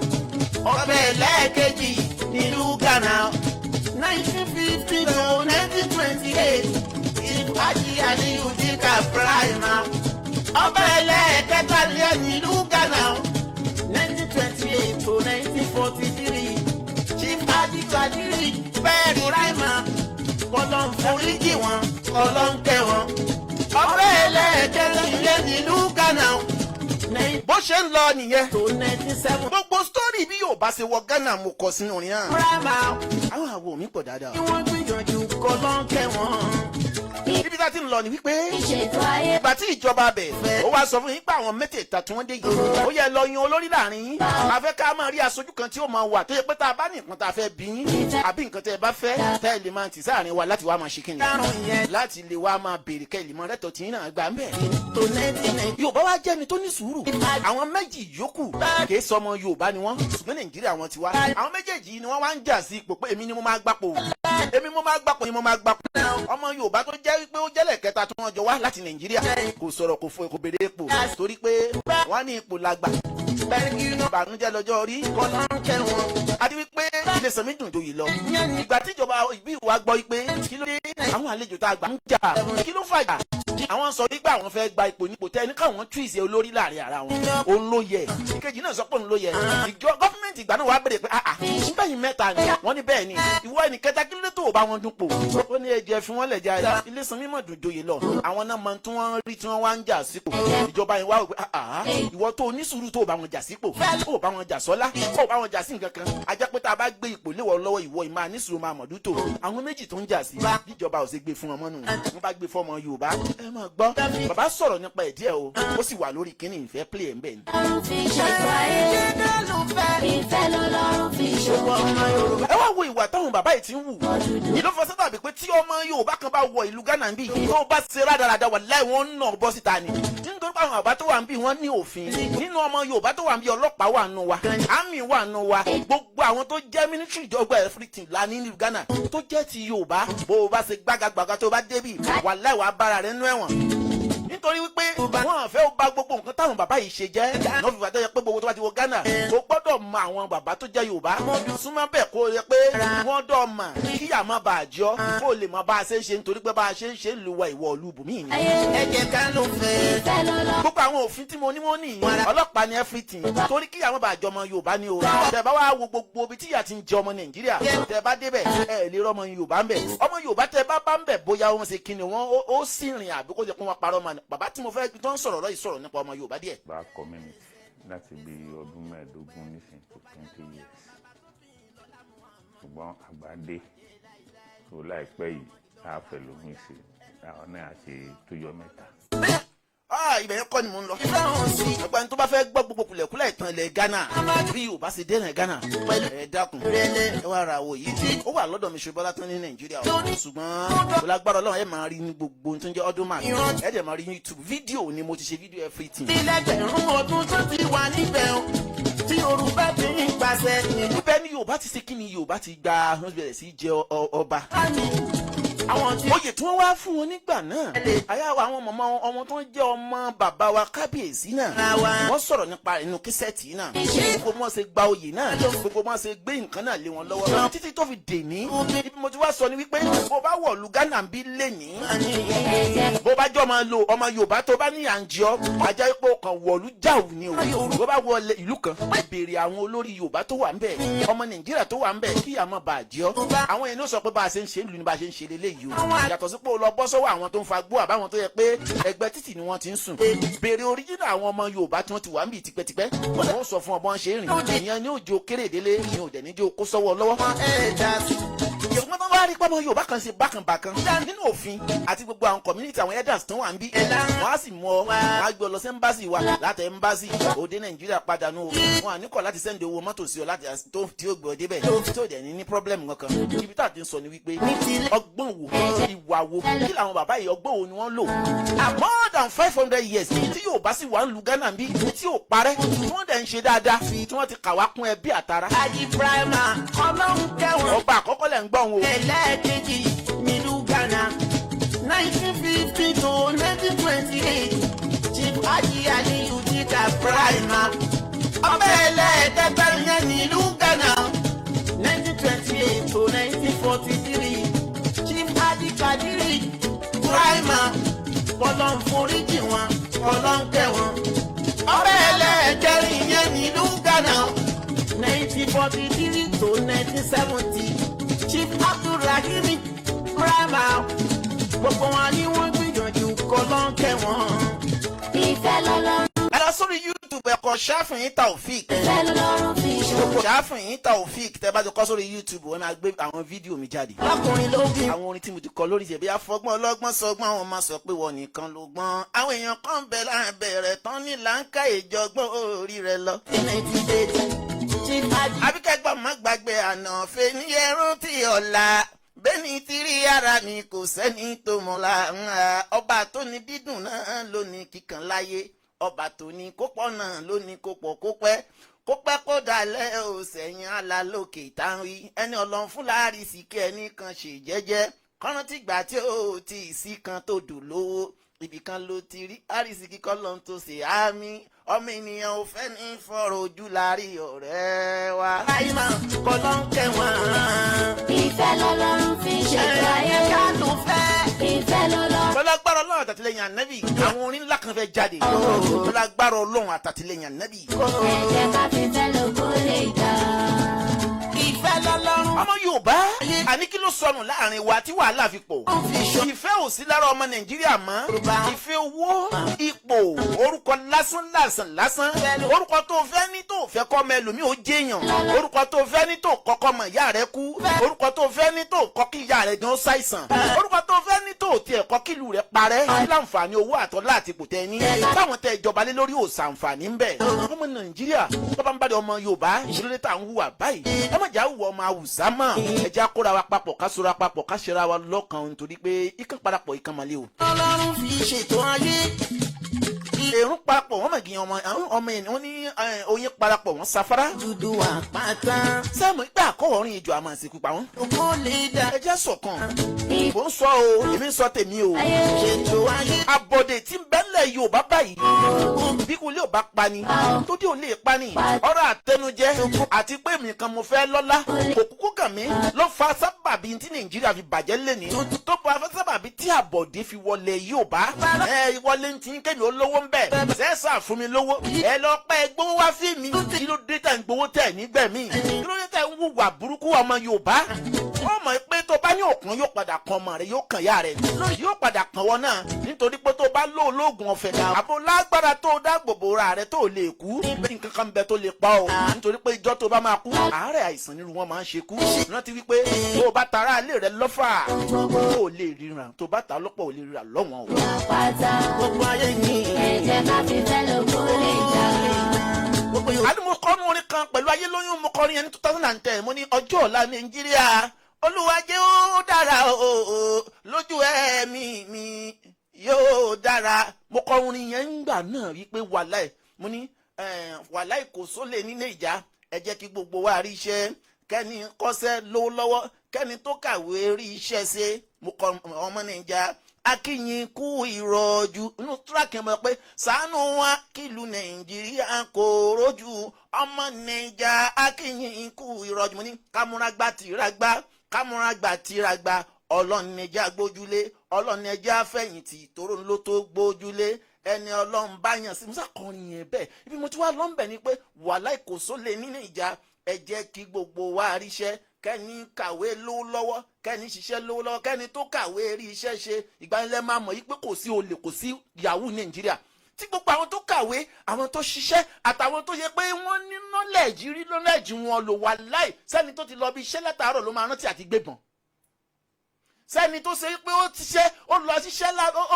ọbẹ̀ lẹ́ẹ̀kejì nílùú Ghana o 1950 to 1928 Chief Haji Aliyu Dika Brahima ọbẹ̀ lẹ́ẹ̀kẹta nílùú Ghana o 1928 to 1943 Chief Haji Kadiri bẹ́ẹ̀rù Brahima ọlọ́run foríjì wọn ọlọ́run kẹ́ wọn ọbẹ̀ ẹlẹ́ẹ̀kẹrin nílùú Ghana bó ṣe ń lọ nìyẹn tó 97 gbogbo sítórì bí yóò bá ṣe wọ Ghana mo kọ sínú orin hàn àwọn àwo mi pọ̀ dáadáa kí wọ́n gbìyànjú ọlọ́run kẹ́ wọn. Ibi tá a ti ń lọ ni wípé
ìṣètò ayé.
ìgbà tí ìjọba bẹ̀ ó wá sọ fún yín pé àwọn mẹ́tẹ̀ẹ̀ta tí wọ́n dé yìí ó yẹ lọ yan olórí láàrin yín a fẹ́ ká máa rí aṣojú kan tí ó máa wà tó yẹ pé tá a bá ní nǹkan tá a fẹ́ bí yín àbí nǹkan tẹ́ ẹ bá fẹ́ tẹ́ ẹ lè máa tì sáàrin wa láti wá máa ṣe kíni láti lè wá máa béèrè kẹ́ ẹ lè mọ rẹ́tọ̀ tí yín náà gbà ń bẹ̀. Yorùbá wá jẹ́ni tó ní sùúrù àwọn méjì yòókù kìí sọmọ Yorùbá ni wọ́n ṣùgbọ́n Nàìjíríà wọn ti wá àwọn méjèèjì ni wọ́n wá ń jà sí ipò pé èmi ni mo máa gbapò èmi mo máa gbapò ni mo máa gbapò ọmọ Yorùbá tó jẹ́ wípé ó jẹ́lẹ̀ kẹta tí wọ́n jọ wá láti Nàìjíríà kò sọ̀rọ̀ kò fún kò béèrè ipò torí pé wọ́n ní ipò lágbà ìbànújẹ́ lọ́jọ́ orí àti wípé ilé sọmi dùn joyè lọ ìgbà tíjọba ìbí ìwà gbọ́ wípé kí ló dé àwọn àlejò tá a gbà ń jà kí ló fàjà àwọn sọ wípé àwọn fẹ́ gba ipò nípò tẹ́ ẹni káwọn tú ìṣe olórí láàrin ara wọn òun ló yẹ ìkejì náà sọ pé òun ló yẹ ìjọ gọ́fíńmẹ̀ntì ìgbà náà wàá bèrè pé nígbà yìí mẹ́ta ni wọ́n ní bẹ́ẹ̀ ni ìwọ ẹnì kẹta kí ló dé tó o bá wọn dúpò ó ní ẹ̀jẹ̀ fi wọ́n lẹ̀ já ilé sanmi mọ̀ dùn joyè lọ àwọn náà mọ tí wọ́n rí tí wọ́n wá ń jà sípò ìjọba yìí wá wò pé ìwọ tó onísùúrù tó o bá wọn jà sípò ó bá wọn jà sọ́lá ó bá wọn jà sí nǹkan kan ajá pé tá a bá gbé ipò léwọ lọ́wọ́ ìwọ ìmọ̀ ànísùúrù máa mọ̀dú tó àwọn méjì tó ń jà sí ìjọba ò ṣe gbé fún ọmọ nù wọ́n bá gbé fọ́mọ Yorùbá ẹ máa gbọ́ bàbá sọ̀rọ̀ nípa ẹ̀ díẹ̀ o ó sì wà lórí kíní ìfẹ́ play ẹ̀ ń bẹ̀ ni.
Ọlọ́run fi ṣètò ayé. ìfẹ́ lọ́lọ́run fi ṣòwò ọmọ Yorùbá.
ẹ wá wo ìwà táwọn bàbá yìí ti ń wù ìlú fọsẹ́ tàbí pé tí ọmọ Yorùbá kan bá wọ ìlú Ghana bí tó bá ṣe rádaràda wà láì wọ́n ń nà bọ́ síta ni nítorí pé àwọn bàbá tó wà ń bí wọ́n ní òfin nínú ọmọ Yorùbá tó wà ń bí ọlọ́pàá wà nù wa àmì wà nù wa gbogbo àwọn tó jẹ́ mínísírì ìjọba everything la ní ìlú Ghana tó jẹ́ ti Yorùbá bó o bá ṣe gbágagbága tó bá débì wà láì wà bára rẹ̀ nú ẹ̀wọ̀n nítorí wípé wọn fẹ́ ó bá gbogbo nǹkan táwọn bàbá yìí ṣe jẹ́ náà fi bàtẹ́ yẹ pé gbogbo tó bá ti wọ Ghana ó gbọ́dọ̀ mọ àwọn bàbá tó jẹ́ Yorùbá súnmọ́ bẹ́ẹ̀ kó yẹ pé wọ́n dọ̀ mọ̀ kíyà má bàa jọ kó lè mọ bá a ṣe ń ṣe nítorí pé bá a ṣe ń ṣe lu wa ìwọ ìlú bùnmí ni. ẹ jẹ́ ká ló fẹ́. gbogbo àwọn òfin tí mo ní wọ́n ní ọlọ́pàá ní everything torí kíyà má bàa jọ ọmọ Yorùbá ni o tẹ́ bá wá wo gbogbo ibi tíyà ti ń jẹ ọmọ Nàìjíríà tẹ́ bá débẹ̀ ẹ lè rọmọ Yorùbá ń bẹ̀ ọmọ Yorùbá tẹ́ bá bá ń bẹ̀ bóyá wọ́n ṣe kíni wọ́n ó sì rìn àbí kó jẹ́ kó wọ́n parọ́ mọ́ bàbá tí mo fẹ́ tó ń sọ̀rọ̀ lọ́yìí sọ̀rọ̀ nípa ọmọ Yorùbá díẹ̀.
Bá community láti bí ọdún 15 nísìnyí tó 20 years ṣùgbọ́n àgbàdé tó láìpẹ́ yìí á fẹ́ lómi sí àwọn náà àti tójọ́ mẹ́ta.
ibẹ̀ yẹn kọ́ ni mò ń lọ. ẹgbẹ́ ní tó bá fẹ́ gbọ́ gbogbo kùlẹ̀kùlẹ̀ ìtàn ilẹ̀ Ghana bí Yorùbá ṣe dé Ghana ẹ dákun ẹ wá ra àwọ̀ yìí ó wà lọ́dọ̀ mi ṣùgbọ́n látọ́ ní Nàìjíríà ṣùgbọ́n lágbára Ọlọ́run ẹ máa rí ní gbogbo tó ń jẹ́ ọdún mark ẹ dẹ̀ máa rí YouTube fídíò ni mo ti ṣe fídíò everything. ilẹ̀gbẹ̀rún ọdún tó ti wà níbẹ̀ o tí Yorùbá ti ń gbàṣẹ. níbẹ̀ ni Yorùbá ti ṣe kí ni Yorùbá ti gba bẹ̀rẹ̀ sí jẹ ọba.
oyè tí wọ́n wá fún wọn nígbà náà ayáwó àwọn ọmọ tó ń jẹ́ ọmọ bàbá wa kábíyèsí náà wọ́n sọ̀rọ̀ nípa inú kíṣẹ́ẹ̀tì náà gbogbo wọn ṣe gba oyè náà gbogbo wọn ṣe gbé nǹkan náà lé wọn lọ́wọ́ títí tó fi dè ní ibi mo ti wá sọ ni wípé bó bá wọ̀ lu Ghana bí lè ní bó bá jọ ọmọ Yorùbá tó bá ní àǹjọ́ ajá ipò kan wọ̀lú jáwù ni o bó bá wọ ìlú kan béèrè àwọn olórí Yorùbá tó wà ń bẹ̀ ọmọ Nàìjíríà tó wà ń bẹ̀ kí àmọ́ bá àjẹ́ àwọn èèyàn sọ pé bá a ṣe ń ṣe ìlú ni bá a ṣe ń ṣe lélẹ́yìí o yàtọ̀ sí pé o lọ bọ́ sọ́wọ́ àwọn tó ń fa gbó àbáwọn tó yẹ pé ẹgbẹ́ títì ni wọ́n ti ń sùn béèrè oríjìnà àwọn ọmọ Yorùbá tí wọ́n ti wà ń bì tipẹ́tipẹ́ wọ́n sọ fún ọmọ ṣe rìn ìyẹn ní òjò kérédélé ní òdẹ̀ níjó kó sọ́wọ́ lọ́wọ́ ìgbọ́n bá wá rí pọ́mọ Yorùbá kan ṣe bákanbákan nínú òfin àti gbogbo àwọn community àwọn elders tó wà ń bí wọ́n á sì mú ọ wọ́n á gbé ọ lọ sí embassy wa láti embassy òde Nàìjíríà padà nù wọn àníkọ̀ láti send owó mọ́tò sí ọ láti tó tí ó gbé ọ débẹ̀ tí ó dẹ̀ ní problem kankan ibi tá a ti ń sọ ni wípé ọgbọ́n wo ìwà wo kí làwọn bàbá yìí ọgbọ́n wo ni wọ́n lò more than 500 years tí Yorùbá sì wà ń lu Ghana bí tí ò parẹ́ tí wọ́n dẹ̀ ń ṣe dáadáa tí wọ́n ti kà wá kún ẹbí àtàrà.
Ibrahima Ọlọ́run kẹwọn.
ọba àkọ́kọ́ lẹ̀ ń gbọ́n o.
ẹlẹ́ẹ̀kejì nílùú Ghana 1950 to 1928 Chief Haji Aliyu Jika Ibrahima. ọba ẹlẹ́ẹ̀kẹta yẹn nílùú Ghana 1928 to 1943 Chief Haji Kadiri Ibrahima. Ọlọ́run foríjì wọn Ọlọ́run kẹwọn. ọba ẹlẹ́ẹ̀kẹrin yẹn nílùú Ghana 1943 to 1970 Chief Abdulrahim Ibrahima. gbogbo wọn ni wọ́n gbìyànjú kọ́lọ́n kẹwọn.
ìfẹ́ lọ́lọ́run.
ẹ lọ sórí YouTube ẹ̀kọ́ Ṣáfìyín Taofik.
ìfẹ́ lọ́lọ́run fi ṣòro.
Ṣáfìyín Taofik tẹ́ bá ti kọ́ sórí YouTube wọ́n máa gbé àwọn fídíò mi jáde.
ọkùnrin ló bí.
àwọn orin tí mo ti kọ lórí ìṣẹ̀bí afọgbọ́n ọlọ́gbọ́n sọgbọ́n àwọn máa sọ pé wọ́n nìkan ló gbọ́n. àwọn èèyàn kan bẹ̀ láàbẹ̀ rẹ̀ tán ní láǹkà ìjọgbọ́n orí rẹ̀ lọ. àbíkẹ́gbọ́n má gbàgbé àná fẹ́ ní ẹrú tí ọ̀la bẹ́ẹ̀ni tí rí ara mi kò sẹ́ni tó mọ̀lá ọba tó ní dídùn náà ló ní kíkan láyé ọba tó ní kópọ̀ náà ló ní kópọ̀ kópẹ́ kópẹ́ kó dalẹ̀ ò sẹ́yìn alálòkè táwí ẹni Ọlọ́run fún láàrin sí kí ẹnì kan ṣe jẹ́jẹ́ kọ́nà tí gbà tí ó ti sí kan tó dùn lówó ibìkan ló ti rí àrísìkí kọ́lọ́n tó ṣe àmì ọmọ ènìyàn ò fẹ́ ní fọ̀rọ̀ ojú láàrin ọ̀rẹ́ wa.
Ibrahima kọ́lọ́n kẹwọn.
ìfẹ́ lọ́lọ́run fi ṣètò ayé
ká ló fẹ́.
ìfẹ́ lọ́lọ́run.
Ọlágbára Ọlọ́run àtàtìlẹ́yìn ànábì àwọn orin ńlá kan fẹ́ jáde. Ọlágbára Ọlọ́run àtàtìlẹ́yìn ànábì.
ẹ jẹ́ ká fi fẹ́ lóko lè dá.
ìfẹ́ lọ́lọ́run.
ọmọ Yorùbá àní kí ló sọnù láàrin wa tí wàhálà fi pọ̀. ìfẹ́ ò sí lára ọmọ Nàìjíríà mọ́. ìfẹ́ owó ipò orúkọ lásán orúkọ tó fẹ́ ní tó fẹ́ kọ́ ọmọ ẹlòmíì ó jẹ́yàn orúkọ tó fẹ́ ní tó kọ́kọ́ mọ ìyá rẹ kú orúkọ tó fẹ́ ní tó kọ́ kí ìyá rẹ gan ṣàìsàn orúkọ tó fẹ́ ní tó tiẹ̀ kọ́ kí ìlú rẹ parẹ́ kí láǹfààní owó àtọ́lá àti ipò tẹ ní táwọn tẹ ìjọba lé lórí òsàǹfààní ń bẹ. ọmọ Nàìjíríà tó bá ń bá de ọmọ Yorùbá ìṣòro tá à ń hùwà báyìí ẹ má jà hùwà ọmọ Haúsá mọ́ ẹ jẹ́ kóra wa papọ̀ ká sora papọ̀ ká ṣera wa lọ́kàn nítorí pé ikán parapọ̀ ikán malé o.
Ọlọ́run fi ṣètò ayé.
èrún parapọ̀ wọ́n mọ̀ gíyan ọmọ yẹn wọ́n ní oyin parapọ̀ wọ́n sáfárá.
dúdú àpáta.
sẹ́mu ìgbà àkọ́wọ́rin ìjọ àmọ́ àsìkò pa wọ́n.
kò lè dá.
ẹ jẹ́ ṣọ̀kan ìbò ń sọ o èmi ń sọ tèmi o.
ṣètò ayé.
àbọ̀dè tí ń bẹ́lẹ̀ Yorùbá báyìí bí kò lè bá pani tó dé ò lè pani ọ̀rọ̀ àtẹnujẹ àti pé mi kan mo fẹ́ lọ́lá òkúkú kàn mí ló fa sábàbí tí Nàìjíríà fi bàjẹ́ lẹ́ni tó fa sábàbí tí àbọ̀dè fi wọlé Yorùbá wọlé ń tí kémi olówó ń bẹ̀ sẹ́sà fún mi lówó ẹ lọ pẹ́ gbówó wá fí mi kí ló dé tẹ̀ ń gbowó tẹ̀ nígbẹ̀mí kí ló dé tẹ̀ ń wùwà burúkú ọmọ Yorùbá wọ́n mọ̀ pé tó bá ní òkun yóò padà kan ọmọ rẹ̀ yóò kàn yá rẹ̀ yóò padà kàn wọ́n náà nítorí pé tó bá lò lóògùn ọ̀fẹ́ àbò lágbára tó dáàbòbò ra rẹ̀ tó lè kú nǹkan kan bẹ tó lè pa ọ́ nítorí pé ìjọ́ tó bá máa kú àárẹ̀ àìsàn nínú wọn máa ń ṣe kú rántí wípé tó bá tara ilé rẹ̀ lọ́fà ó lè ríran tó bá ta lọ́pọ̀ ò lè ríra lọ́wọ́n o.
gbogbo ayé ni.
ẹ jẹ́ ká fi fẹ́ lóko lè dá.
àní mo kọ́ nu orin kan pẹ̀lú ayé lóyún mo kọrin yẹn ní 2010 mo ní ọjọ́ ọ̀la Nàìjíríà Olúwa jẹ́ ó dára o lójú ẹ̀mí mi yóò dára mo kọ orin yẹn ńgbà náà wípé wàláì mo ní wàláì kò sólè ní Nàìjà ẹ jẹ́ kí gbogbo wa rí iṣẹ́ kẹ́ni kọ́ṣẹ́ lówó lọ́wọ́ kẹ́ni tó kàwé rí iṣẹ́ ṣe mo kọ ọmọ Nàìjíríà akínyìn kú ìrọ̀jú inú tíráàkì mọ̀ pé ṣàánú wa kílù Nàìjíríà kò rójú ọmọ Nàìjíríà akínyìn kú ìrọ̀jú mo ní kámúrágbá tìrágbá kámúrágbá tìrágbá Ọlọ́run Nàìjíríà gbójúlé Ọlọ́run Nàìjíríà fẹ̀yìntì tóró ló tó gbójúlé ẹni Ọlọ́run bá yàn sí musa kọrin yẹn bẹ́ẹ̀ ibi mo ti wá lọ́nbẹ̀ ni pé wàhálà ìkòsó lè ní Nàìjíríà ẹ jẹ́ kí gbogbo wa ríṣẹ́ kẹ́ni kàwé lówó lọ́wọ́ kẹ́ni ṣiṣẹ́ lówó lọ́wọ́ kẹ́ni tó kàwé rí iṣẹ́ ṣe ìgbanilẹ̀ máa mọ̀ yí pé kò sí olè kò sí yahoo Nàìjíríà tí gbogbo àwọn tó kàwé àwọn tó ṣiṣẹ́ àtàwọn tó yẹ pé wọ́n ní knowledge rí knowledge wọn lò wà láì sẹ́ni tó ti lọ bí iṣẹ́ látàárọ̀ ló máa rántí àti gbébọn sẹ́ni tó ṣe pé ó ti ṣe ó lọ ṣiṣẹ́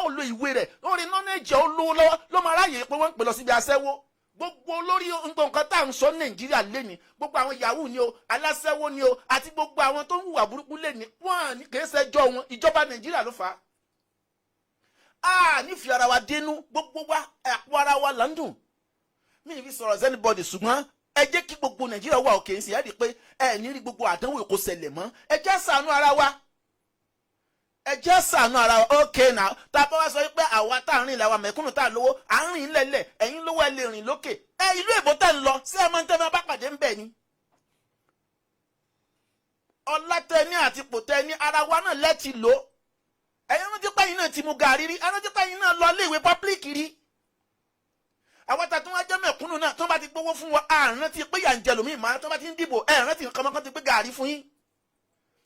ó lo ìwé rẹ̀ ó rí knowledge ó lówó lọ́wọ́ ló máa ráyè pé wọ́n ń pè lọ síbi aṣẹ́wó gbogbo olórí nǹkan tá à ń sọ Nàìjíríà lẹ́ni gbogbo àwọn yahoo ni o aláṣẹ́wó ni o àti gbogbo àwọn tó ń hùwà burúkú lẹ́ni wọ́n ní kì í ṣẹjọ́ wọn ìjọba Nàìjíríà ló fà á nífi ara wa dénú gbogbo wa àpò ara wa là ń dùn mí ní fi sọ̀rọ̀ anybody ṣùgbọ́n ẹ jẹ́ kí gbogbo Nàìjíríà wà òkè sí ẹ rí i pé ẹ ní rí gbogbo àdánwò èkó ṣẹlẹ̀ mọ́ ẹ jẹ́ ṣàánú ara wa ẹ jẹ́ ṣàánú ara wa okay now tá a bá wá sọ pé àwa tá à ń rìn làwa mẹ̀kúnnù tá à lówó à ń rìn lẹ́lẹ̀ ẹ̀yin lówó ẹ lè rìn lókè ẹ ìlú èbó tá ń lọ sí ẹ máa ń tẹ́fẹ́ bá pàdé ń bẹ̀ ni. ọlátẹni àti pòtẹni ara wa náà lẹ́tì lò ẹ̀yin rántí pé ẹ̀yin náà ti mu gàrí rí ẹ̀yin rántí pé ẹ̀yin náà lọ ilé ìwé public rí. àwọn tá a tún wá jẹ́ mẹ̀kúnnù náà tó bá ti gbówó fún wa à ń rántí pé yà ń jẹ lómi ìmọ̀ tó bá ti ń dìbò ẹ̀ rántí nǹkan mọ́kàn ti pé gàrí fún yín.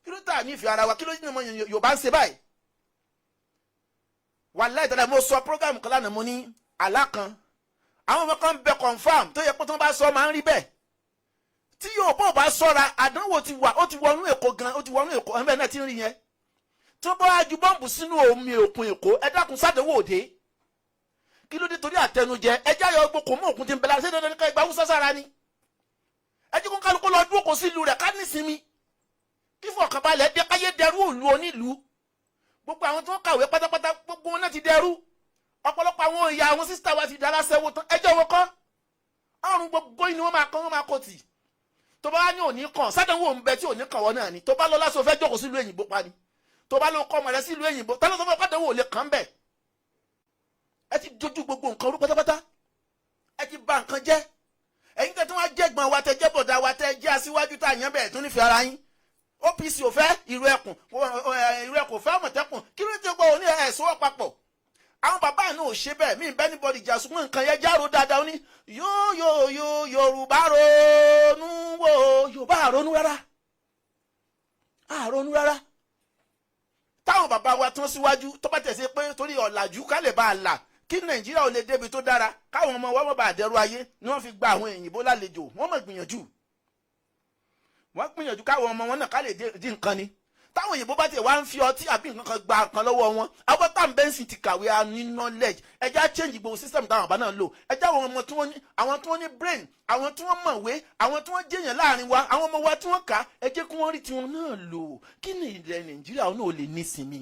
kí ló tà ní ìfẹ́ ara wa kí ló ní ọmọ Yorùbá ń ṣe báyìí. wàláhì tẹ́lẹ̀ mo sọ program kan lánàá mo ní àlá kan àwọn ọmọ kan bẹ confam tó yẹ pé tí wọ́n bá sọ máa ń rí bẹ́ẹ̀ tí Yorùbá ò bá sọ́ra àdánwò ti wà ó ti wọnú Èkó gan ó ti wọnú Èkó ẹ̀mẹ́ náà ti ń rí yẹn tí wọ́n bá wá ju bọ́ǹbù sínú omi òkun Èkó ẹ dákun sádẹ́wò òde kí ló dé torí àtẹnujẹ ẹ já yọ gbogbo mọ́ òkun ti ń bẹ láti ṣe dandan ní ká ìgbà Hausa sára ni ẹ jẹ́ kó kálukú lọ dúró kó sí ìlú rẹ̀ ká nísinmi kí fọkànbalẹ̀ dé káyé dẹrú òlu onílùú gbogbo àwọn tó ń kàwé pátápátá gbogbo wọn náà ti dẹrú ọ̀pọ̀lọpọ̀ àwọn ìyá àwọn sísítà wa ti dára sẹ́wọ́ tán ẹjọ́ wọn kọ́ ọ̀run gbogbo yìí ni wọ́n máa kọ́ tì tó bá ní òní kàn sádánwò ń bẹ tí òní kàn wọ́n náà ni tó bá lọ lásán fẹ́ jókòó sílùú èyìnbó pa ni tó bá lọ kọ́ ọmọ rẹ sílùú èyìnbó tẹ́lẹ̀ tó fẹ́ pàdánwò lè kàn bẹ̀ ẹ ti dojú gbogbo nǹkan rú pátápátá ẹ ti bà nǹkan jẹ́ ẹ̀yin tẹ́ tí wọ́n jẹ́ gbọ̀n wa tẹ́ jẹ́ bọ̀dá wa tẹ́ jẹ́ aṣíwájú tá àyàn bẹ̀rẹ̀ tó nífẹ̀ẹ́ ara yín OPC ò fẹ́ ìrù ẹkùn fẹ́ Àmọ̀tẹ́kùn kí ló ti gbọ́ òní ẹ̀sùn ọ̀pápọ̀ àwọn bàbá àná ò ṣe bẹ́ẹ̀ mí bẹ́ẹ̀ níbọ̀dì jà ṣùgbọ́n nǹkan yẹn járó dáadáa ó ní yóò Yorùbá ronú wò Yorùbá àronú rárá táwọn bàbá wa tán síwájú tó bá tẹ̀sí pé torí ọ̀làjú ká lè bá a là kí Nàìjíríà ò lè débi tó dára káwọn ọmọ wa mọ̀ bá àdẹ́rù ayé ni wọ́n fi gba àwọn òyìnbó lálejò wọ́n mọ̀ gbìyànjú káwọn ọmọ wọn náà ká lè di nǹkan ni táwọn òyìnbó bá tiẹ̀ wá ń fi ọtí àbí nǹkan kan gba nǹkan lọ́wọ́ wọn àwọn tá à ń bẹ́ǹsì ti kàwé ní knowledge ẹja change gbogbo system táwọn àbá náà lò ẹja àwọn ọmọ tí wọ́n ní àwọn tí wọ́n ní brain àwọn tí wọ́n mọ̀wé àwọn tí wọ́n jẹ́yàn láàrin wa àwọn ọmọ wa tí wọ́n kà ẹ jẹ́ kí wọ́n rí tiwọn náà lò kí ni ilẹ̀ Nàìjíríà náà ò lè nísinmi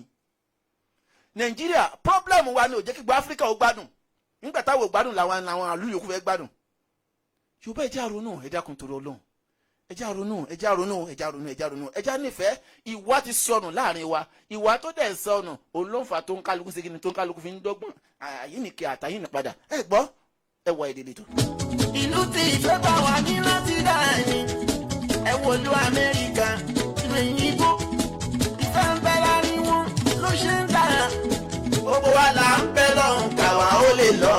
Nàìjíríà problem wa ni ò jẹ́ kí gbogbo Áfíríkà ó gbádùn nígbà táwọn ò gbádùn làwọn àlú yòókù fẹ́ gbádùn Yorùbá ẹ jẹ́ àrònú ẹ dákun torí Ọlọ́run ẹja nífẹ̀ẹ́ ìwà ti sọnù láàrin wa ìwà tó dẹ̀ sọnù olóńfà tó ń kálukú sí kíni tó ń kálukú fi ń dọ́gbọ́n àyíníkẹ́ àtàyíní padà ẹ gbọ́ ẹ wọ èdè lẹ́tọ̀.
ìlú tí ìfẹ́ bá wà ní láti dá ẹ̀yìn ẹ wo ìlú Amẹ́ríkà ìlú òyìnbó ìfẹ́ ń bẹ láàrin wọn ló ṣe ń dà gbogbo wa là ń bẹ lọ́hùn káwa ó lè lọ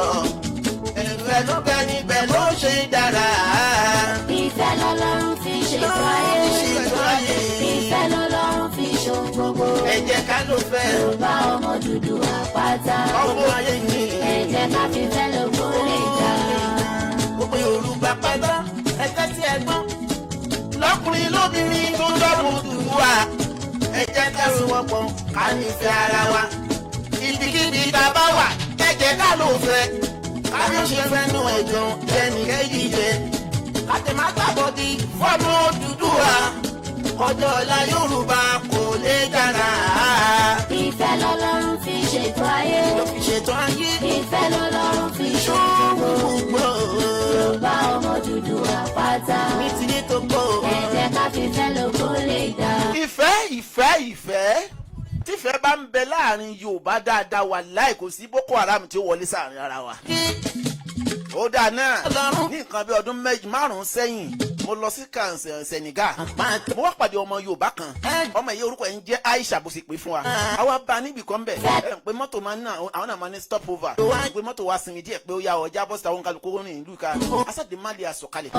ẹ̀fẹ́ ló bẹ níbẹ̀ ló ṣe ń dára.
ìfẹ́ lọ́lọ́run fi ṣètò ayé ìfẹ́ lọ́lọ́run fi ṣohun gbogbo
ẹ jẹ́ ká ló fẹ́
Yorùbá ọmọ dúdú àpáta
ọmọ ayé yìí
ẹ jẹ́ ká fi fẹ́ lóko lè dá.
gbogbo Yorùbá pátá ẹgbẹ́ tí ẹ gbọ́n lọ́kùnrin lóbìnrin tó dọ́rùn dùdú wa ẹ jẹ́ ká fi wọ́n pọ̀ ká nífẹ̀ẹ́ ara wa ibikíbi tá a bá wà ẹ jẹ́ ká ló fẹ́ ká bí ó ṣe fẹ́ nù ẹ̀jọ̀ ẹnì kejì jẹ kàtẹ́mátàbọ̀dì fọ́ọ̀mù Odùduwà ọjọ́ ọ̀la Yorùbá kò lè dára.
ìfẹ́ lọ́lọ́run fi ṣètò ayé ìfẹ́ lọ́lọ́run fi ṣohun gbogbo Yorùbá ọmọ dúdú àpáta
ní ti ní tó gbó
ẹ jẹ́ ká fi fẹ́ lóko lè dá.
ìfẹ́ tífẹ́ bá ń bẹ láàrin Yorùbá dáadáa wà láì kò sí Boko Haram tí ó wọlé sáàrin ara wa. ó dáa náà ní nǹkan bí ọdún 5 sẹ́yìn mo lọ sí Senegal mo wá pàdé ọmọ Yorùbá kan ọmọ yìí orúkọ yẹn jẹ́ Aisha bó sì pé fún wa àwa bá níbì kan bẹ̀ pé mọ́tò máa ń ná àwọn náà máa ní stop over pé mọ́tò wa sinmi díẹ̀ pé ó yà ọjà bọ́sítà wọn kálukú ní ìlú ká asáde má lè àsọ̀kalẹ̀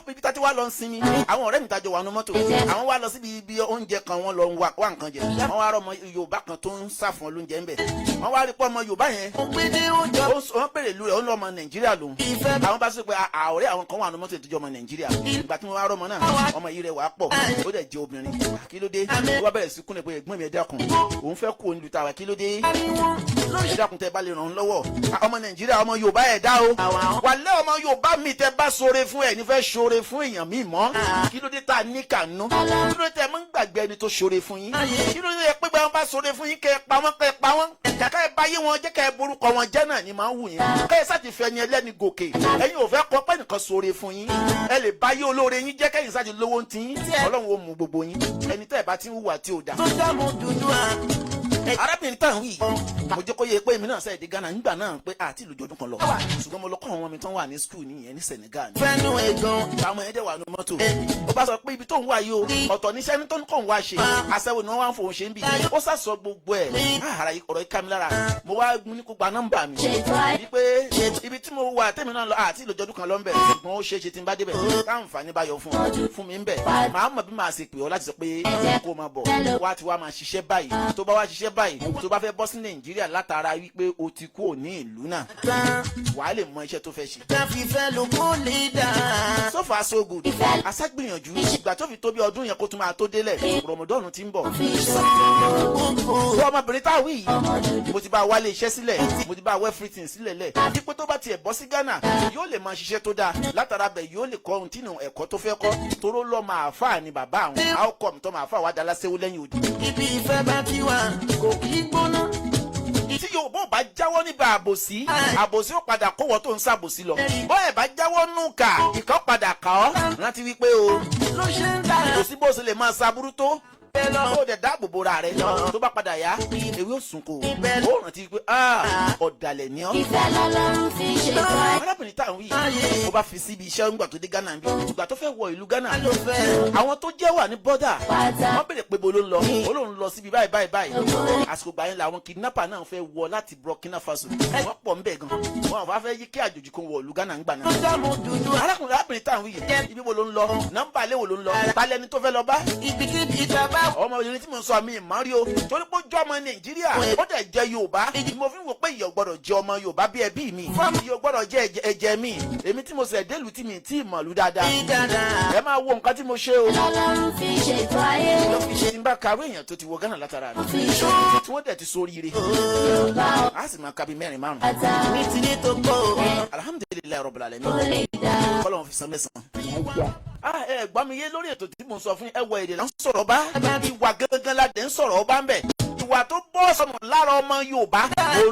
pé ibi tá ti wá lọ sinmi àwọn ọ̀rẹ́ mi tajọ wà nú mọ́tò àwọn wá lọ síbi ibi oúnjẹ kan wọn lọ wá nǹkan jẹ wọn wá rọ ọmọ Yorùbá kan tó ń sá fún olóúnjẹ ńbẹ wọn wá rí pé ọmọ Yorùbá yẹn wọn pèrè lù rẹ ó ní ọmọ Nàìjíríà lòun àwọn bá sọ pé ọ̀rẹ́ àwọn kan wà nú mọ́tò ìtọ́jú ọmọ Nàìjíríà ìgbà tí mo wá rọ ọmọ náà ọmọ yìí rẹ wà pọ̀ ó dẹ̀ jẹ́ obìnrin kí ló dé ó wá bẹ̀rẹ̀ sí kúnlẹ̀ pé ẹ̀gbọ́n mi ẹ dákun òun fẹ́ kú onílù tàwa kí ló dé ẹ dákun tẹ bá lè ràn án lọ́wọ́ ọmọ Nàìjíríà ọmọ Yorùbá ẹ̀ dá o wàlẹ́ ọmọ Yorùbá mi tẹ bá ṣoore fún ẹ̀ nífẹ̀ẹ́ ṣoore fún èèyàn mi mọ́ kí ló dé tá a ní kànú kí ló dé tẹ mọ́ ń gbàgbé ẹni tó ṣoore fún yín kí ló dé pé wọn bá ṣoore fún yín kẹ́ ẹ pa wọ́n kẹ́ ẹ báyé wọn jẹ́ kẹ́ ẹ borúkọ wọn jẹ́ náà ni máa ń wù yín kẹ́ ẹ sáti fẹ́ ni ẹlẹ́ni gòkè ẹ̀yin ò fẹ́ kọ́ pẹ́ nìkan ṣoore fún yín ẹ lè báyé olóore yín jẹ́ kẹ́yìn sáti lówó ń tí yín Ọlọ́run ó mú gbogbo yín ẹni tẹ́ ẹ bá ti ń hùwà tí ò dá. arábìnrin táwọn yìí mo jẹ́ kó yẹ pé èmi náà sẹ́yìn dé Ghana nígbà náà pé àti ìlú jọdún kan lọ ṣùgbọ́n mo lọ kọ́ àwọn ọmọ mi tán wà ní skul nìyẹn ní Senegal ní. fẹ́nu ẹ̀gàn táwọn ẹ̀dẹ̀ wà ní mọ́tò ó bá sọ pé ibi tó ń wá yìí o ọ̀tọ̀ níṣẹ́ ní tó ń kọ́ ń wá ṣe aṣẹ́wó ni wọ́n wá ń fòun ṣe ń bì ó sàsọ gbogbo ẹ̀ ara ọ̀rọ̀ yìí ká mi lára mo wá ní kó gba nọ́mbà mi wípé ibi tí mo wà tèmi náà lọ àti ìlú jọdún kan lọ ń bẹ̀ ṣùgbọ́n ó ṣeé ṣe tí n bá débẹ̀ káǹfààní bá yọ fún mi ń bẹ̀ màá mọ̀ bí màá ṣe pè ọ́ láti sọ pé kó máa bọ̀ wá ti wá máa ṣiṣẹ́ báyìí tó bá wá ṣiṣẹ́ báyìí tó bá fẹ́ bọ́ sí Nàìjíríà látara wípé o ti kú ní ìlú náà wàá lè mọ iṣẹ́ tó fẹ́ ṣe.
káfífẹ́ ló kó lè dà.
so far so good aṣágbìyànjú ìgbà tó fi tó bí ọdún yẹn kó tún máa tó délẹ̀ rọmọdọ́ọ̀nù ti ń bọ̀. ọmọbìnrin táwí yìí mo ti bá wálé iṣẹ́ sílẹ̀ mo ti bá wẹ́ everything sílẹ̀ lẹ̀ dípò tó bá tiẹ̀ bọ́ sí Ghana yóò lè máa ṣiṣẹ́ tó dáa látara bẹ̀ yóò lè kọ́ ohun tí ẹ̀kọ́ tó fẹ́ kọ́ toró lọ́ máa fà ní bàbá àwọn outcome tó máa fà wá dalá séwó lẹ́yìn òdì.
ibi ìfẹ́ bá ti wà kò kí gbóná.
tí Yorùbá ò bá jáwọ́ níbi àbòsí ó padà kówọ́ tó ń ṣàbòsí lọ bọ́ ẹ̀ bá jáwọ́ nù ká ìkọ́ padà kà ọ́ rántí wípé o
ló ṣe ń dà.
kò sí bó ṣe lè máa ṣaburú tó ó dẹ̀ dáàbò bora rẹ̀ tó bá padà yá ewé òsùn kò ó rántí pé ọ̀dàlẹ̀ ni ọ́.
ìfẹ́ lọ́lọ́run fi ṣe kọ́ ẹ.
arábìnrin táwọn yìí ó bá fi síbi iṣẹ́ ńgbà tó dé Ghana bí ìgbà tó fẹ́ wọ ìlú Ghana àwọn tó jẹ́ wà ní bọ́dà wọ́n béèrè pé bo ló ń lọ ó lóun lọ síbi báyìí àsìkò gbà yẹn làwọn kidnapper náà fẹ́ wọ láti Burkina Faso wọ́n pọ̀ ń bẹ̀ gan wọn ò fẹ́ yí kí àjòjì kan wọ ìlú Ghana ńgbà náà. arábìnrin táwọn yìí ibi wo ló ń lọ nọ́mbà ilé wo ló ń lọ talẹ́ni tó fẹ́ lọ bá.
ibikíbi ìjọba
ọmọbìnrin tí mo sọ mi ìmọ̀rí o torí pé ó jọ ọmọ Nàìjíríà ó dẹ̀ jẹ́ Yorùbá mo fi ń wò pé ìyọ̀ gbọ́dọ̀ jẹ́ ọmọ Yorùbá bí ẹbí mi ìyọ̀ gbọ́dọ̀ jẹ́ ẹ̀jẹ̀ mi èmi tí mo sẹ̀ délùú tí mi tí ìmọ̀lú dáadáa ẹ máa wo nǹkan tí mo ṣe o.
Ọlọ́run fi ṣètò ayé.
ló fi ṣe ní bá kàwé èèyàn tó ti wọ Ghana látara rẹ̀ tí wọ́n dẹ̀ ti sóríire
Yorùbá
a sì máa ka bí 4 5.
ọ̀tá
ní ti ní tó kọ́.
alhamdulilayi rabbil alamin
kò lè dá.
kọ́lọ́run fi san mẹ́sàn. ẹ gbọ́ mi yé lórí ètò tí mo sọ fún ẹ wọ èdè là ń sọ̀rọ̀ bá ìwà gangan la dẹ̀ ń sọ̀rọ̀ ọba ń bẹ̀ ìwà tó bọ́ sọnù lára ọmọ Yorùbá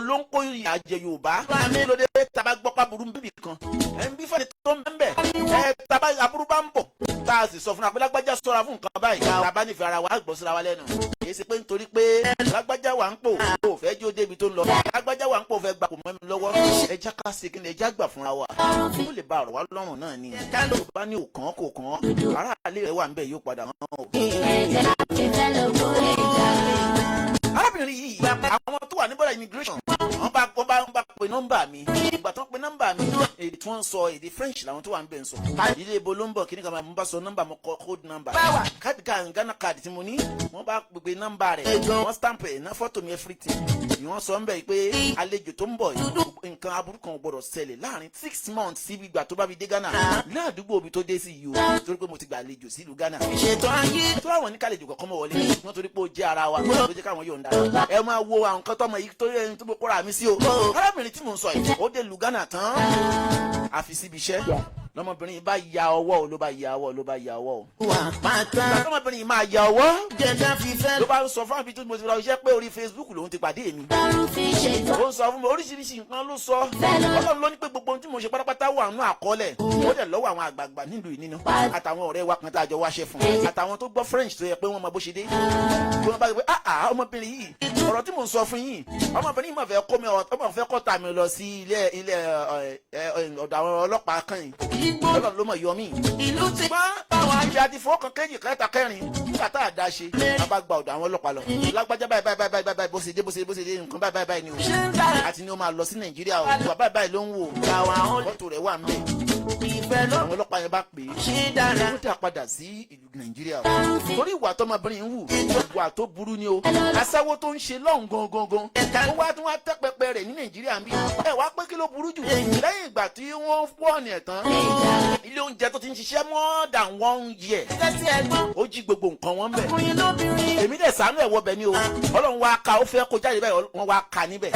ló ń kó ìyà jẹ Yorùbá lóde taba gbọ́ pàbùrù bíbí kan ẹ̀ ń bí fẹ́ni tó ń bẹ̀ ẹ̀ taba aburú bá ń bọ̀ tá a sì sọ fún alágbájá sọ́ra fún nǹkan báyìí taba nífẹ̀ẹ́ ara wa gbọ́ síra wa lẹ́nu kì í ṣe pé nítorí pé alágbájá wà ń pò ó fẹ́ jó débi tó ń lọ alágbájá wà ń pò fẹ́ gbà kò mọ́ mi lọ́wọ́ ẹja ká ṣe kí ni ẹja gbà fúnra wa ó lè ba ọ̀rọ̀ wa lọ́rùn náà ni Yorùbá ní òkàn kò kàn aráàlú rẹ̀ wà ń bẹ̀ yóò padà hàn ó.
ẹ̀jẹ̀ ìfẹ́ ló kò lè dá.
arábìnrin yìí àwọn tó wà ní bọ́dà immigration wọ́n bá pe nọ́mbà mi ìgbà tó ń pe nọ́mbà mi èdè tí wọ́n ń sọ èdè French làwọn tó wà ń bẹ̀ ń sọ ilé ibo ló ń bọ̀ kí ni kàmá mo bá sọ nọ́mbà mo kọ code number káàdì Ghana card tí mo ní wọ́n bá pe nọ́mbà rẹ̀ wọ́n stamp ẹ̀ ná fọ́tò mi everything ni wọ́n sọ ń bẹ̀ pé àlejò tó ń bọ̀ nǹkan aburú kan ò gbọ́dọ̀ ṣẹlẹ̀ láàrin 6 months síbi ìgbà tó bá fi dé Ghana ládùúgbò òbí tó dé sí yìí o torí pé mo ti gbà àlejò sí ìlú Ghana
ìṣètò ayé
tó àwọn oníkàlejò kọ̀ọ̀kan mọ̀ wọlé wọ́n torí pé ó jẹ́ ara wa ló jẹ́ káwọn yóò ń dára ẹ máa wo àwọn nǹkan tọ́mọ yìí tó yẹ tó kóra mi sí o arábìnrin tí mò ń sọ yìí ó dé lu Ghana tán àfi síbi iṣẹ́ lọ́mọbìnrin bá ya ọwọ́ ló bá ya ọwọ́.
wà pátá.
lọ́mọbìnrin yìí máa ya ọwọ́.
jẹjẹ fífẹ́.
ló bá ń sọ fún àbí tó mo ti ra iṣẹ́ pé orí Facebook lòun ti pàdé mi. ó ń sọ fún mi oríṣiríṣi nǹkan ló sọ. Ọlọ́run ló ní pé gbogbo ohun tí mo ṣe pátápátá wà nínú àkọọ́lẹ̀. ó dẹ̀ lọ́wọ́ àwọn àgbààgbà nílùú ìnínú. àtàwọn ọ̀rẹ́ wa kan tá a jọ wáṣẹ́ fún. àtàwọn tó gbọ́ French tó yẹ pé wọ́n mọ bó ṣe dé. wọ́n bá gbé ọmọbìnrin yìí ọ̀rọ̀ tí mò ń sọ fún yìí ọmọbìnrin yìí mà fẹ́ kó mi ọmọ fẹ́ kọ́ ta mi lọ sí ilé ọ̀dọ̀ àwọn ọlọ́pàá kan yìí. Ọlọ́run ló mọ̀ yọ mí.
ìlú ti
àwọn àjẹ àti fọwọ́kan kéjì kẹta kẹrin nígbà tá a dá ṣe a bá gba ọ̀dọ̀ àwọn ọlọ́pàá lọ. lágbájá báyìí bó ṣe dé nǹkan báyìí ni o. àti ni ó máa lọ sí Nàìjíríà o ìwà báyìí ló ń wò. fọ́tò rẹ̀ wà ń bẹ̀. àwọn ọlọ́pàá yẹn bá pè é. ó dà padà sí ìlú Nàìjíríà o. torí ìwà tọmọbìnrin ń wù ìwà tó burú ni o. aṣẹ́wó tó ń ṣe lọ́hùn gangan. ó wá tún wá tẹ́ pẹpẹ rẹ̀ ní Nàìjíríà ń bí. ẹ wá pé kí ló burú jù. lẹ́yìn ìgbà tí wọ́n wọ́ọ̀nì ẹ̀ tán ilé oúnjẹ tó ti ń ṣiṣẹ́ more than 1 year. ó jí gbogbo nǹkan wọn bẹ̀. èmi dẹ̀ sànú ẹ̀ wọbẹ̀ ni o. Ọlọ́run wa ka ó fẹ́ kó jáde báyìí wọ́n wá ka níbẹ̀.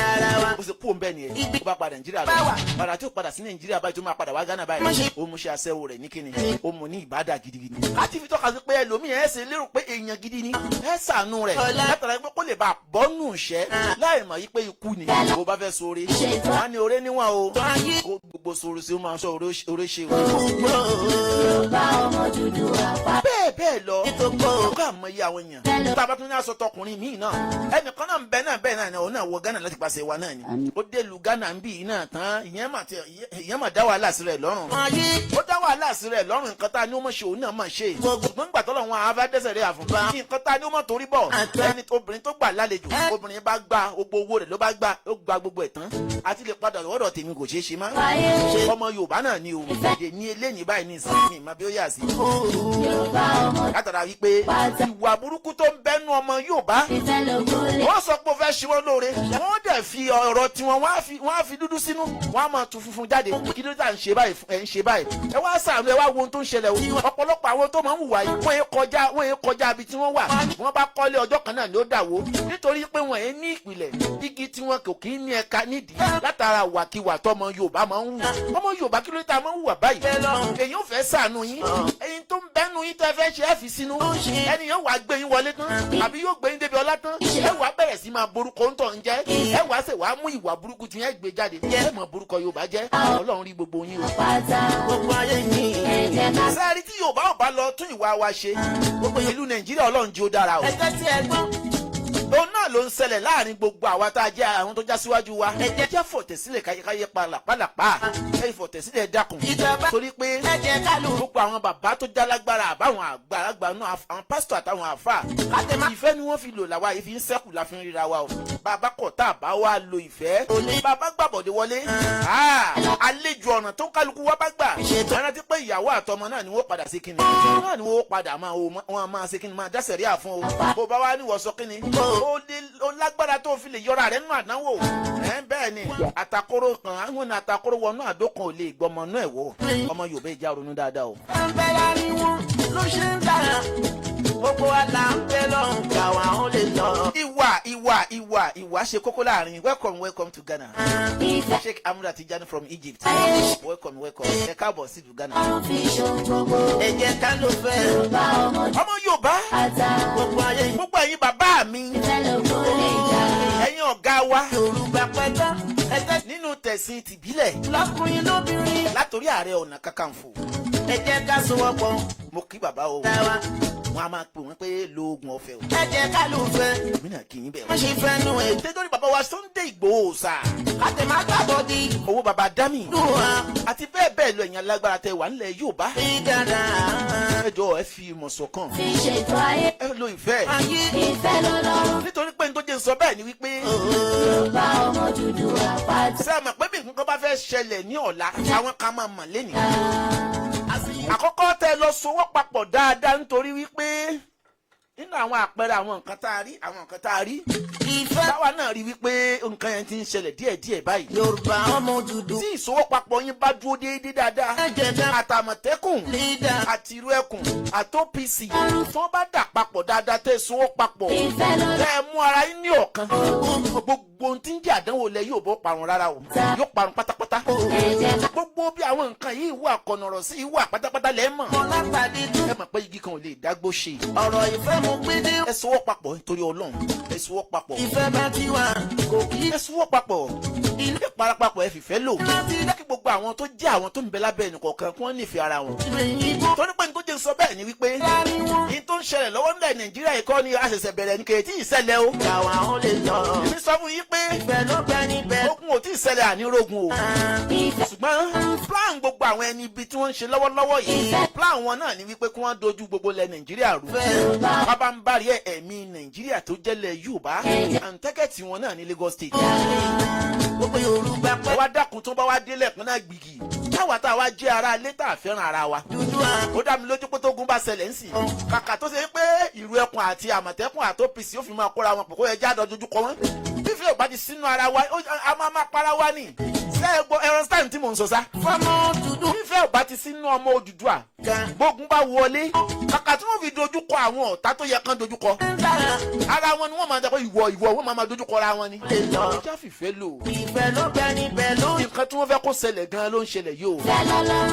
ó sì kú òun bẹ́ẹ̀ nìyẹn. ó bá padà Nàìjíríà lọ. padà tí ó padà sí Nàìjíríà báyìí tó máa padà wá Ghana báyìí. ó mú ṣe aṣẹ́wó rẹ̀ ní kíni. ó mú ní ìbádà gidigidi. láti fi tọ́ka sí pé ẹlòmíì ẹ̀ ṣe lérò pé èèyàn gidi ni. ẹ sànú rẹ̀ látara pé kó lè bá bọ́nù ṣẹ́ láì mọ̀ yí pé ikú ni. bó bá fẹ́ sóore wọ́n á ní oore níwọ̀n o. gbogbo sóore sí ó máa ń sọ oore ṣe o. bẹ́ẹ̀ lọ ọkọ àmọye àwọn èèyàn tá a bá tún ní aṣọ tọkùnrin míì náà ẹnìkan náà ń bẹ náà bẹ́ẹ̀ náà òun náà wọ Ghana láti pàṣẹ wa náà ni ó dé lu Ghana ń bì í náà tán ìyẹn mà dá wàhálà sí rẹ̀ lọ́rùn ó dá wàhálà sí rẹ̀ lọ́rùn nǹkan tá a ní ó mọ̀ ṣe òun náà mọ̀ ṣe ṣùgbọ́n nígbà tó lọ́wọ́ àwọn afẹ́dẹ́sẹ̀ rẹ̀ àfúnpá nǹkan tá a ní ó mọ̀ torí bọ̀ ẹni obìnrin tó gbà lálejò obìnrin bá gba gbogbo owó rẹ̀ ló bá gba ó gba gbogbo ẹ̀ tán àti lè padà lọ́dọ̀ tèmi kò ṣeé ṣe má ọmọ Yorùbá náà ni o èdè ní eléyìí báyìí ní ìsinmi ìmọ̀ bí ó yà sí. látara wípé ìwà burúkú tó ń bẹnu ọmọ Yorùbá wọ́n sọ pé ó fẹ́ ṣe wọ́n lóore wọ́n dẹ̀ fi ọ̀rọ̀ tiwọn wọ́n á fi dúdú sínú wọ́n á máa tu funfun jáde kí ló dà ń ṣe báyìí ẹ̀ ń ṣe báyìí ẹ wá ṣàánú ẹ wá wo ohun tó ń ṣẹlẹ̀ o ọ̀pọ̀lọpọ̀ àwọn tó máa ń hùwà yìí wọ́n yé kọjá ibi tí wọ́n wà wọ́n bá kọ́lé ọjọ́ kan náà ni ó dà wó nítorí pé wọ́n yé ní ìpìlẹ̀ igi tí wọn kò kí ní ẹ̀ka nídìí látara wàkiwà tọmọ Yorùbá máa ń hù ọmọ Yorùbá kí ló dé máa ń hùwà báyìí èyàn fẹ́ ṣàánú yín ẹ̀yin tó ń bẹ́nu yín tẹ́ fẹ́ ṣe é fi sínú ẹnìyàn wàá gbé yín wọlé tán àbí yóò gbé yín débi ọlá tán ẹ wàá bẹ̀rẹ̀ sí máa borúkọ ń tọ̀ ń jẹ́ ẹ wàá ṣe wàá mú ìwà burúkú tí yẹn gbé jáde ẹ mọ̀ borúkọ Yorùbá jẹ́ Ọlọ́run rí gbogbo yín o. sẹ́ẹ̀rì tí Yorùbá ò bá lọ tún ìwà wa ṣe gbogbo ìlú Nàìjíríà Ọlọ́run jí ó dára o. òun náà ló ń ṣẹlẹ̀ láàrin gbogbo àwa tá a jẹ́ àwọn tó já síwájú wa. ẹ jẹ́ fọ̀tẹ̀sílẹ̀ káyé pàlàpàlà ẹ fọ̀tẹ̀sílẹ̀ dákun. torí pé gbogbo àwọn bàbá tó já lágbára àbáwọn àgbàlagbà náà àwọn pásítọ̀ àtàwọn àfà ìfẹ́ ni wọ́n fi lò làwa yìí fi ń sẹ́kù la fi ń ríra wa o. bàbá kọ̀ tá a bá wa lo ìfẹ́ bàbá gbàbọ̀dé wọlé àlejò ọ̀nà tó kálukú wa bá gbà rántí pé ìyàwó àtọmọ náà ni wọ́n padà sí kíni náà ni wọ́n padà máa ṣe kíni máa dá sẹ̀ríà fún o. bó bá wá ní wọ́n sọ kíni ó lágbára tó fi lè yọra rẹ̀ nínú àdánwò bẹ́ẹ̀ ni àtakóró kan àwọn ní àtakóró wọnú àdó kan ò lè gbọmọ náà ẹ̀wọ̀ ọmọ Yorùbá ìjà ronú dáadáa o.
àǹbẹ̀rẹ̀ ni wọ́n ló ṣe ń dára gbogbo wa là ń bẹ lọ́hùn káwa ó lè lọ. ìwà ṣe kókó láàrin welcome to Ghana. Sheikh Amuda Tijani from Egypt. welcome ẹ káàbọ̀ sí ìlú Ghana. ẹ jẹ́ ká ló fẹ́.
ọmọ Yorùbá gbogbo ẹ̀yin bàbá mi ẹ̀yin ọ̀gá wa
Yorùbá pẹ́tọ́
nínú tẹ̀sìn tìbílẹ̀
lọ́kùnrin lóbìnrin
látòrí Ààrẹ Ọ̀nà Kakanfò.
ẹ jẹ́ ká sowọ́pọ̀.
mo kí bàbá o wọn a máa pè wọn pé lóògùn ọ̀fẹ́ o.
ẹ jẹ́ ká ló fẹ́.
èmi náà kì í bẹ̀
wọ́n ṣe fẹ́ nù ẹ̀.
nítorí bàbá wa Sunday Igboho sà.
àti má gbàgbọ́ di.
owó bàbá Dami.
dùn wá.
àti bẹ́ẹ̀ bẹ́ẹ̀ lọ ẹ̀yin alágbára tẹ wà nílẹ̀ Yorùbá.
fi dára.
ẹ jọ̀ọ́ ẹ fi ìmọ̀ ṣọ̀kan.
fi ṣètò ayé.
ẹ lo ìfẹ́.
ayé.
ìfẹ́ lọ́lọ́run.
nítorí pé n tó jẹ́ sọ bẹ́ẹ̀ ni wípé.
Yorùbá ọmọ dúdú àpáta.
ṣé ẹ mọ̀ pé bí nǹkan bá fẹ́ ṣẹlẹ̀ ní ọ̀la àwọn kan máa mọ̀ lẹ́nìí. àkọ́kọ́ tẹ lọ sowọ́ papọ̀ dáadáa nítorí wípé nínú àwọn àpẹẹrẹ àwọn nǹkan tá a rí táwa náà rí wípé nǹkan yẹn ti ń ṣẹlẹ̀ díẹ̀díẹ̀ báyìí.
Yorùbá ọmọ dúdú.
tí ìsowọ́papọ̀ yín bá dúró déédéé dáadáa. àtàmọ̀tẹ́kùn àti irú ẹkùn àtòpc tó bá dà papọ̀ dáadáa tẹ́ ìsowọ́papọ̀ tẹ́ ẹ mú ara yín ní ọ̀kan. gbogbo ohun tí ń jẹ́ àdánwò lẹ yóò bọ́ parun rárá o yóò parun pátápátá. gbogbo bí àwọn nǹkan yìí wà kọ̀nọ̀rọ̀ sí wà pátápátá lẹ́ mọ̀. ẹ mọ̀ pé igi kan ò lè dágbó ṣe.
ọ̀rọ̀ ìfẹ́ mo pín ní.
ẹ sowọ́ papọ̀ nítorí Ọlọ́run ẹ sowọ́ papọ̀.
ìfẹ́ bá ti wà kò kí.
ẹ sowọ́ papọ̀ ilé parapapọ̀ ẹ fìfẹ́ lò. kí gbogbo àwọn tó jẹ́ àwọn tó ń bẹ lábẹ́ ẹnìkọ̀ọ̀kan kí wọ́n nífẹ̀ẹ́ ara wọn. torí pé nítorí sọ bẹ́ẹ̀ ni wípé ní tó ń ṣẹlẹ̀ lọ́wọ́ nílẹ̀ Nàìjíríà yìí kọ́ ni a ṣẹ̀ṣẹ̀ bẹ̀rẹ̀ ní kèétí ìṣẹ̀lẹ̀ o.
àwa ò lè lọ.
èmi sọ fún yín pé
ìfẹ́ ló gbẹ níbẹ̀.
ogun ò tí ì ṣẹlẹ̀ ànírógun o. ṣùgbọ́n plan gbogbo àwọn ẹni ibi tí wọ́n ń ṣe lọ́wọ́lọ́wọ́ yìí plan wọn náà ni wípé kí wọ́n dojú gbogbo ilẹ̀ Nàìjíríà rú. bàbá ń bá rí ẹ̀mí Nàìjíríà tó jẹ́lẹ̀ Yorùbá àǹtẹ́kẹ̀tì wọn náà ní Lagos State.
gbogbo Yorùbá pẹ́.
wá dákun tó bá wá délẹ̀kùn náà gbìgì táwa tá a wá jẹ́ ara ilé tá a fẹ́ràn ara wa. ó dá mi lójú pé tógun bá ṣẹlẹ̀ ń sìn. kàkà tó ṣe pé ìrù ẹkùn àti àmọ̀tẹ́kùn àtòpìsì ó fi máa kóra wọn pọ̀ kó yẹ jáde dojú kọ wọn. fífi ọ̀gbá ti sínú ara wa a máa para wa ni. ṣé ẹ gbọ́ ẹran stein tí mò ń sọ sá.
fọmọ dúdú.
fífi ọ̀gbá ti sínú ọmọ Odùduwà. gbógun bá wọlé. kàkà tí wọ́n fi dojú kọ àwọn ọ̀tá tó yẹ kán dojú kọ. ara wọn ni wọ́n máa dẹ́ pé ìwọ wọ́n máa dojú kọ ra wọn ni. ìjà fìfẹ́ lò.
ìfẹ́ ló gbẹ níbẹ̀ ló.
nǹkan tí wọ́n fẹ́ kó ṣẹlẹ̀ gan-an ló ń ṣẹlẹ̀ yìí o.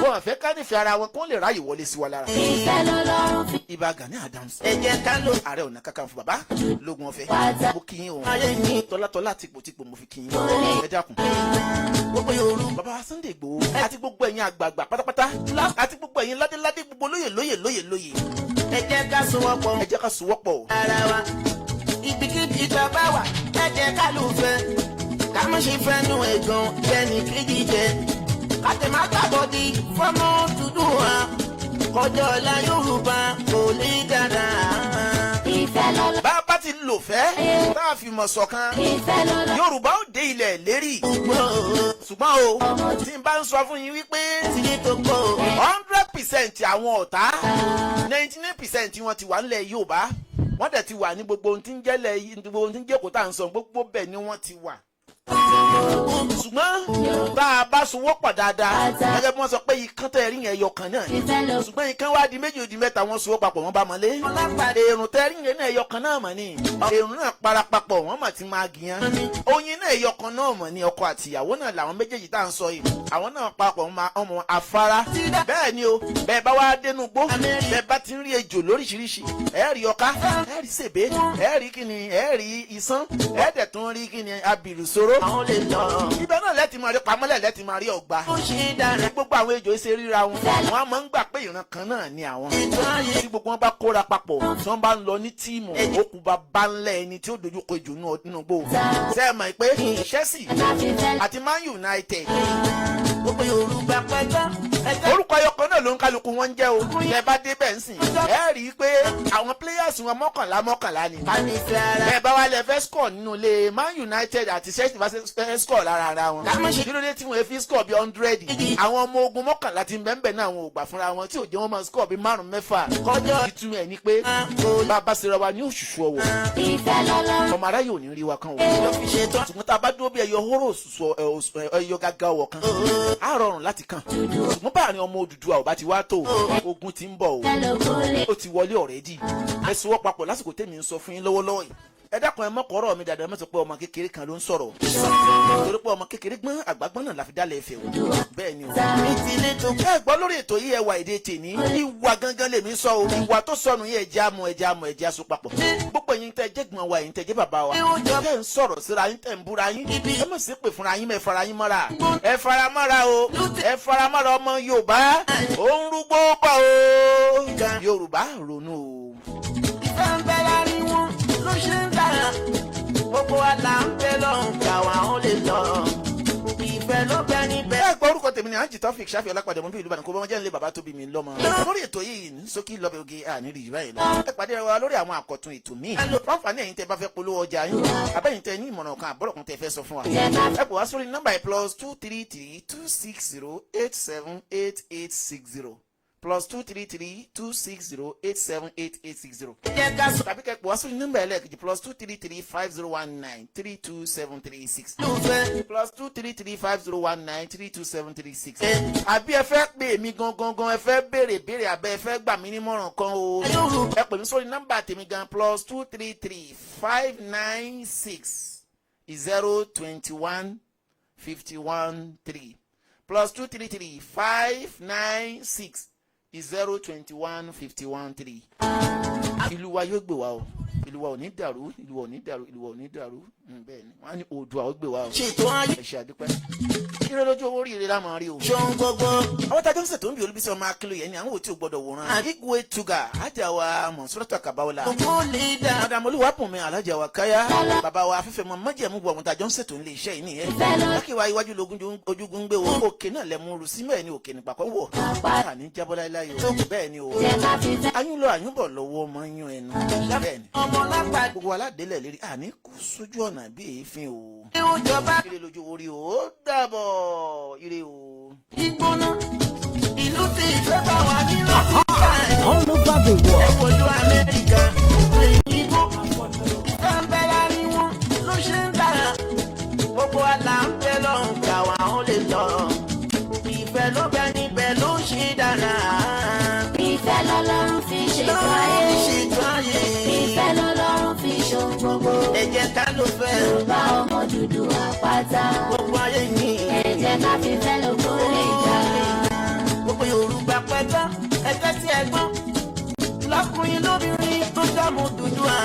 wọn àfẹ́ ká nífẹ̀ẹ́ ara wọn kó lè ráyè wọlé sí wa lára. Ìbà Gani Adams.
ẹ jẹ́ ká lò.
Ààrẹ Ọ̀nà Kakanfò bàbá lógun ọ̀fẹ́. mo kí yín o.
ayé mi.
tọ́látọ́lá tìpòtìpò mo fi kí yín. ẹ dákun.
gbogbo Yorùbá.
bàbá Sunday Igboho àti gbogbo ẹ̀yin àgbààgbà pátápátá àti gbogbo ẹ̀yin ládéládé gbogbo lóyè.
ẹ jẹ́ ká sowọ́pọ̀.
ẹ jẹ́ ká sowọ́pọ̀.
ara wa ibikíbi tó bá wà ẹ jẹ́ ká lò fẹ́. ká má ṣe fẹ́ nu ẹ̀gbọ́n jẹ́ni kejì jẹ́. ká tẹ̀ má gbàgbọ́dì fọ́mọ dúdú wa. kọjá ọ̀la Yorùbá kò lè dára.
bá a bá ti lò fẹ́ tá a fi mọ̀ ṣọ̀kan Yorùbá ó dé ilẹ̀ lérí. ṣùgbọ́n o tí n bá ń sọ fún yín wípé 100% àwọn ọ̀tá 99% wọn ti wà nílẹ̀ Yorùbá wọ́n dẹ̀ ti wà ní gbogbo ohun tí ń jẹ́lẹ̀ gbogbo ohun tí ń jẹ́ kó tá à ń sọ gbogbo bẹ́ẹ̀ ni wọ́n ti wà. ṣùgbọ́n bá a bá sowọ́pọ̀ dáadáa gẹ́gẹ́ bí wọ́n sọ pé ikán tẹ́ rí yẹn ẹyọ kan náà ṣùgbọ́n ikán wá di méjì ó di mẹ́ta wọ́n sowọ́ papọ̀ wọ́n bá mọ́lé èrùn tẹ́ rí yẹn náà ẹyọ kan náà mọ̀ ni èrùn náà para papọ̀ wọ́n mà ti máa gìyàn oyin náà ẹyọ kan náà mọ̀ ni ọkọ àti ìyàwó náà làwọn méjèèjì tá à ń sọ yìí àwọn náà papọ̀ ọmọ afárá bẹ́ẹ̀ ni o bẹ́ẹ̀ bá wá dénú gbó bẹ́ẹ̀ bá ti ń rí ejò lóríṣiríṣi ẹ rí ọká ẹ rí sèbé ẹ rí kíni ẹ rí isán ẹ dẹ̀ tún rí kíni abìrùsóró ibẹ̀ náà lẹ́tì máa rí pamọ́lẹ̀ lẹ́tì máa rí ọgbà gbogbo àwọn ejò ṣe ríra wọn wọn a máa ń gbà pé ìran kan náà ni àwọn tí gbogbo wọn bá kóra papọ̀ tí wọ́n bá ń lọ ní tíìmù òkú bá bá ń lẹ̀ ẹni tí ó dojú kọ ejò nínú gbó ṣe é mọ̀ pé Chelsea àti Man United
gbogbo Yorùbá pẹ́jọ́.
orúkọ ayọ̀kan náà ló ń kálukú wọn ń jẹ́ o ẹ bá dé bẹ́ẹ̀ ń sìn ẹ rí i pé àwọn players wọn mọ́kànlá ni ẹ bá wá lẹ fẹ́ score nínú ilé Man United àti Chelsea bá fẹ́ score lára ara wọn kí ló dé tí wọ́n fi score bí 100 àwọn ọmọ ogun mọ́kànlá ti bẹ́ẹ̀ náà wọn ò gbà fúnra wọn tí ò jẹ́ wọ́n máa score bí 5-6 kọjọ́ ìtumọ̀ ẹ̀ ni pé bàbá sera wa ní òṣùṣù ọwọ́ ọmọ aráyè ò ní rí wa kan wò ṣùgbọ́n tá a bá dúró bí ẹyọ hóró òṣùṣù ẹyọ gágá ọwọ́ kan á rọrùn láti kàn ṣùgbọ́n báàrin ọmọ Odùduwà ò bá ti wá tó ogun ti ń bọ̀ o ó ti wọlé ọ̀rẹ́dì ẹ sowọ́ papọ̀ lásìkò tèmi ń sọ fún yín lọ́wọ́lọ́wọ́ yìí ẹ dákun ẹ mọ́kọ̀ọ́rọ̀ mi dàda ẹ mọ́sọ pé ọmọ kékeré kan ló ń sọ̀rọ̀ torí pé ọmọ kékeré gbọ́n àgbàgbọ́n náà la fi dálẹ̀ ẹ̀fẹ̀ o bẹ́ẹ̀ ni o. ẹ gbọ́ lórí ètò yìí ẹwà èdè tèní ìwà gangan lèmi sọ o ìwà tó sọnù yìí ẹja so papọ̀ gbogbo ẹ̀yin tẹ́ jẹ́ gbọ́n wa ẹ̀yin tẹ́ jẹ́ bàbá wa tẹ́ ń sọ̀rọ̀ síra yín tẹ́ ń búra yín ẹ mọ̀ sí pé fúnra yín mẹ́ fara yín mọ́ra ẹ fara mọ́ra o ẹ fara mọ́ra ọmọ Yorùbá ó ń rúgbó pọ̀ o Yorùbá ronú o.
ìfẹ́ ń bẹ láàrin wọn ló ṣe ń dára gbogbo wa là ń bẹ lọ́hùn káwa ó lè lọ ìfẹ́ ló bẹ níbẹ̀.
ẹ gbọ́ orúkọ tèmi ni Anji Taofik Ṣáfì Ọlápàdé mo bí ìlú Ìbàdàn kó bá wọn jẹ́ nílé bàbá tó bí mi lọ́mọ. lórí ètò yìí ní sókí lọ́bẹ̀ oge àníri yìí báyìí lọ. ẹ pàdé wa lórí àwọn àkọ́tún ètò míì. fáǹfààní ẹ̀yin tẹ́ bá fẹ́ polówó ọjà yín abẹ́yìn tẹ́ ní ìmọ̀ràn kan àbọ̀rọ̀ kan tẹ́ fẹ́ sọ fún wa. ẹ pè wá sórí nọ́mbà +233 260 878860 +233 260 878860.
jẹ́ ká sọ
tàbí kẹ́pọ̀ wá sórí nọ́mbà ẹlẹ́ẹ̀kejì +233 5019 32736.
lùfẹ́.
+233 5019 32736. àbí ẹ fẹ́ pè mí gangan ẹ fẹ́ béèrè àbẹ́ ẹ fẹ́ gbà mí nímọ̀ràn kan o. ẹ pè mí sórí nọ́mbà tèmi gan +233 596 021 513 +233 596 021 513. ìlú wa yóò gbé wa o, ìlú wa ò ní dàrú, ìlú wa ò ní dàrú, ìlú wa ò ní dàrú. bẹ́ẹ̀ ni wọ́n á ní Oòduà ó gbé wa o.
ṣètò ayé
ẹ ṣe àdúpẹ́. ire lójú owó ríire la máa rí o.
ṣohun gbogbo.
àwọn tájọ́ ń ṣètò ń bí Olúbísí ọmọ Akínlóye ni àwọn ò tí ò gbọ́dọ̀ wòran. Igwe Tuga Ajáwa Mọ̀nsúrọ́tà Kàbáwọlá.
gbogbo lè dá.
Madam Olúwapùnmi Alájà wa Káyá. bàbá wa afẹ́fẹ́ mọ májẹ̀mú bu àwọn tájọ́ ń ṣètò nílé iṣẹ́ yìí nìyẹn. lọ́kì wa iwájú lógún ojúgun gbé wo. òkè náà lẹ mú ru sí mẹ́ẹ̀ ni òkè nípa kan wọ̀. àní jábọ́ láíláí o. bẹ́ẹ̀ ni o. ayún lọ àyún bọ̀ lọ́wọ́ ọmọ yún ẹnu. bẹ́ẹ̀ ni.
ọmọ lápá.
gbogbo aládélẹ̀ lérí àní kú sójú ọ̀nà bí èéfín o.
ìjọba.
ire lójú orí o ó dàbọ̀ ire o.
ìgbóná. ìlú tí ìfẹ́ bá wà nínú ìgbà ẹ̀.
all over the world.
ẹ wojú Amẹ́ríkà. òyìnbó. ìfẹ́ǹbẹ́lá ni wọ́n ló ṣe ń dára. gbogbo àlà ń bẹ lọ́hùn káwa ó lè lọ. ìfẹ́ ló bẹ níbẹ̀ ló ṣe dára.
Ìfẹ́ lọ́lọ́run fi ṣètò ayé.
ṣètò ayé.
Ìfẹ́ lọ́lọ́run fi ṣohun gbogbo.
ẹ jẹ́ ká ló fẹ́.
Yorùbá ọmọ dúdú àpáta.
gbogbo ayé yìí.
Ẹ jẹ́ ká fífẹ́ lóko lè jà.
gbogbo Yorùbá pẹ́tọ́ ẹgbẹ́ tí ẹ gbọ́n lọ́kùnrin lóbìnrin tó dánmú dúdú à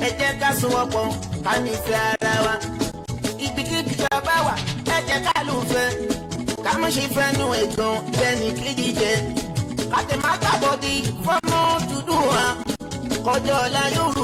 ẹ jẹ́ ká sowọ́pọ̀ ká nífẹ̀ẹ́ ara wa ibikíbi tá a bá wà ẹ jẹ́ ká ló fẹ́ ká má ṣe fẹ́ nu ẹ̀gbọ́n bẹ́ẹ̀ni kejì jẹ ká tẹ̀ má gbàgbọ́ di fọ́mọ́ dúdú à kọjọ́ ọ̀la Yorùbá.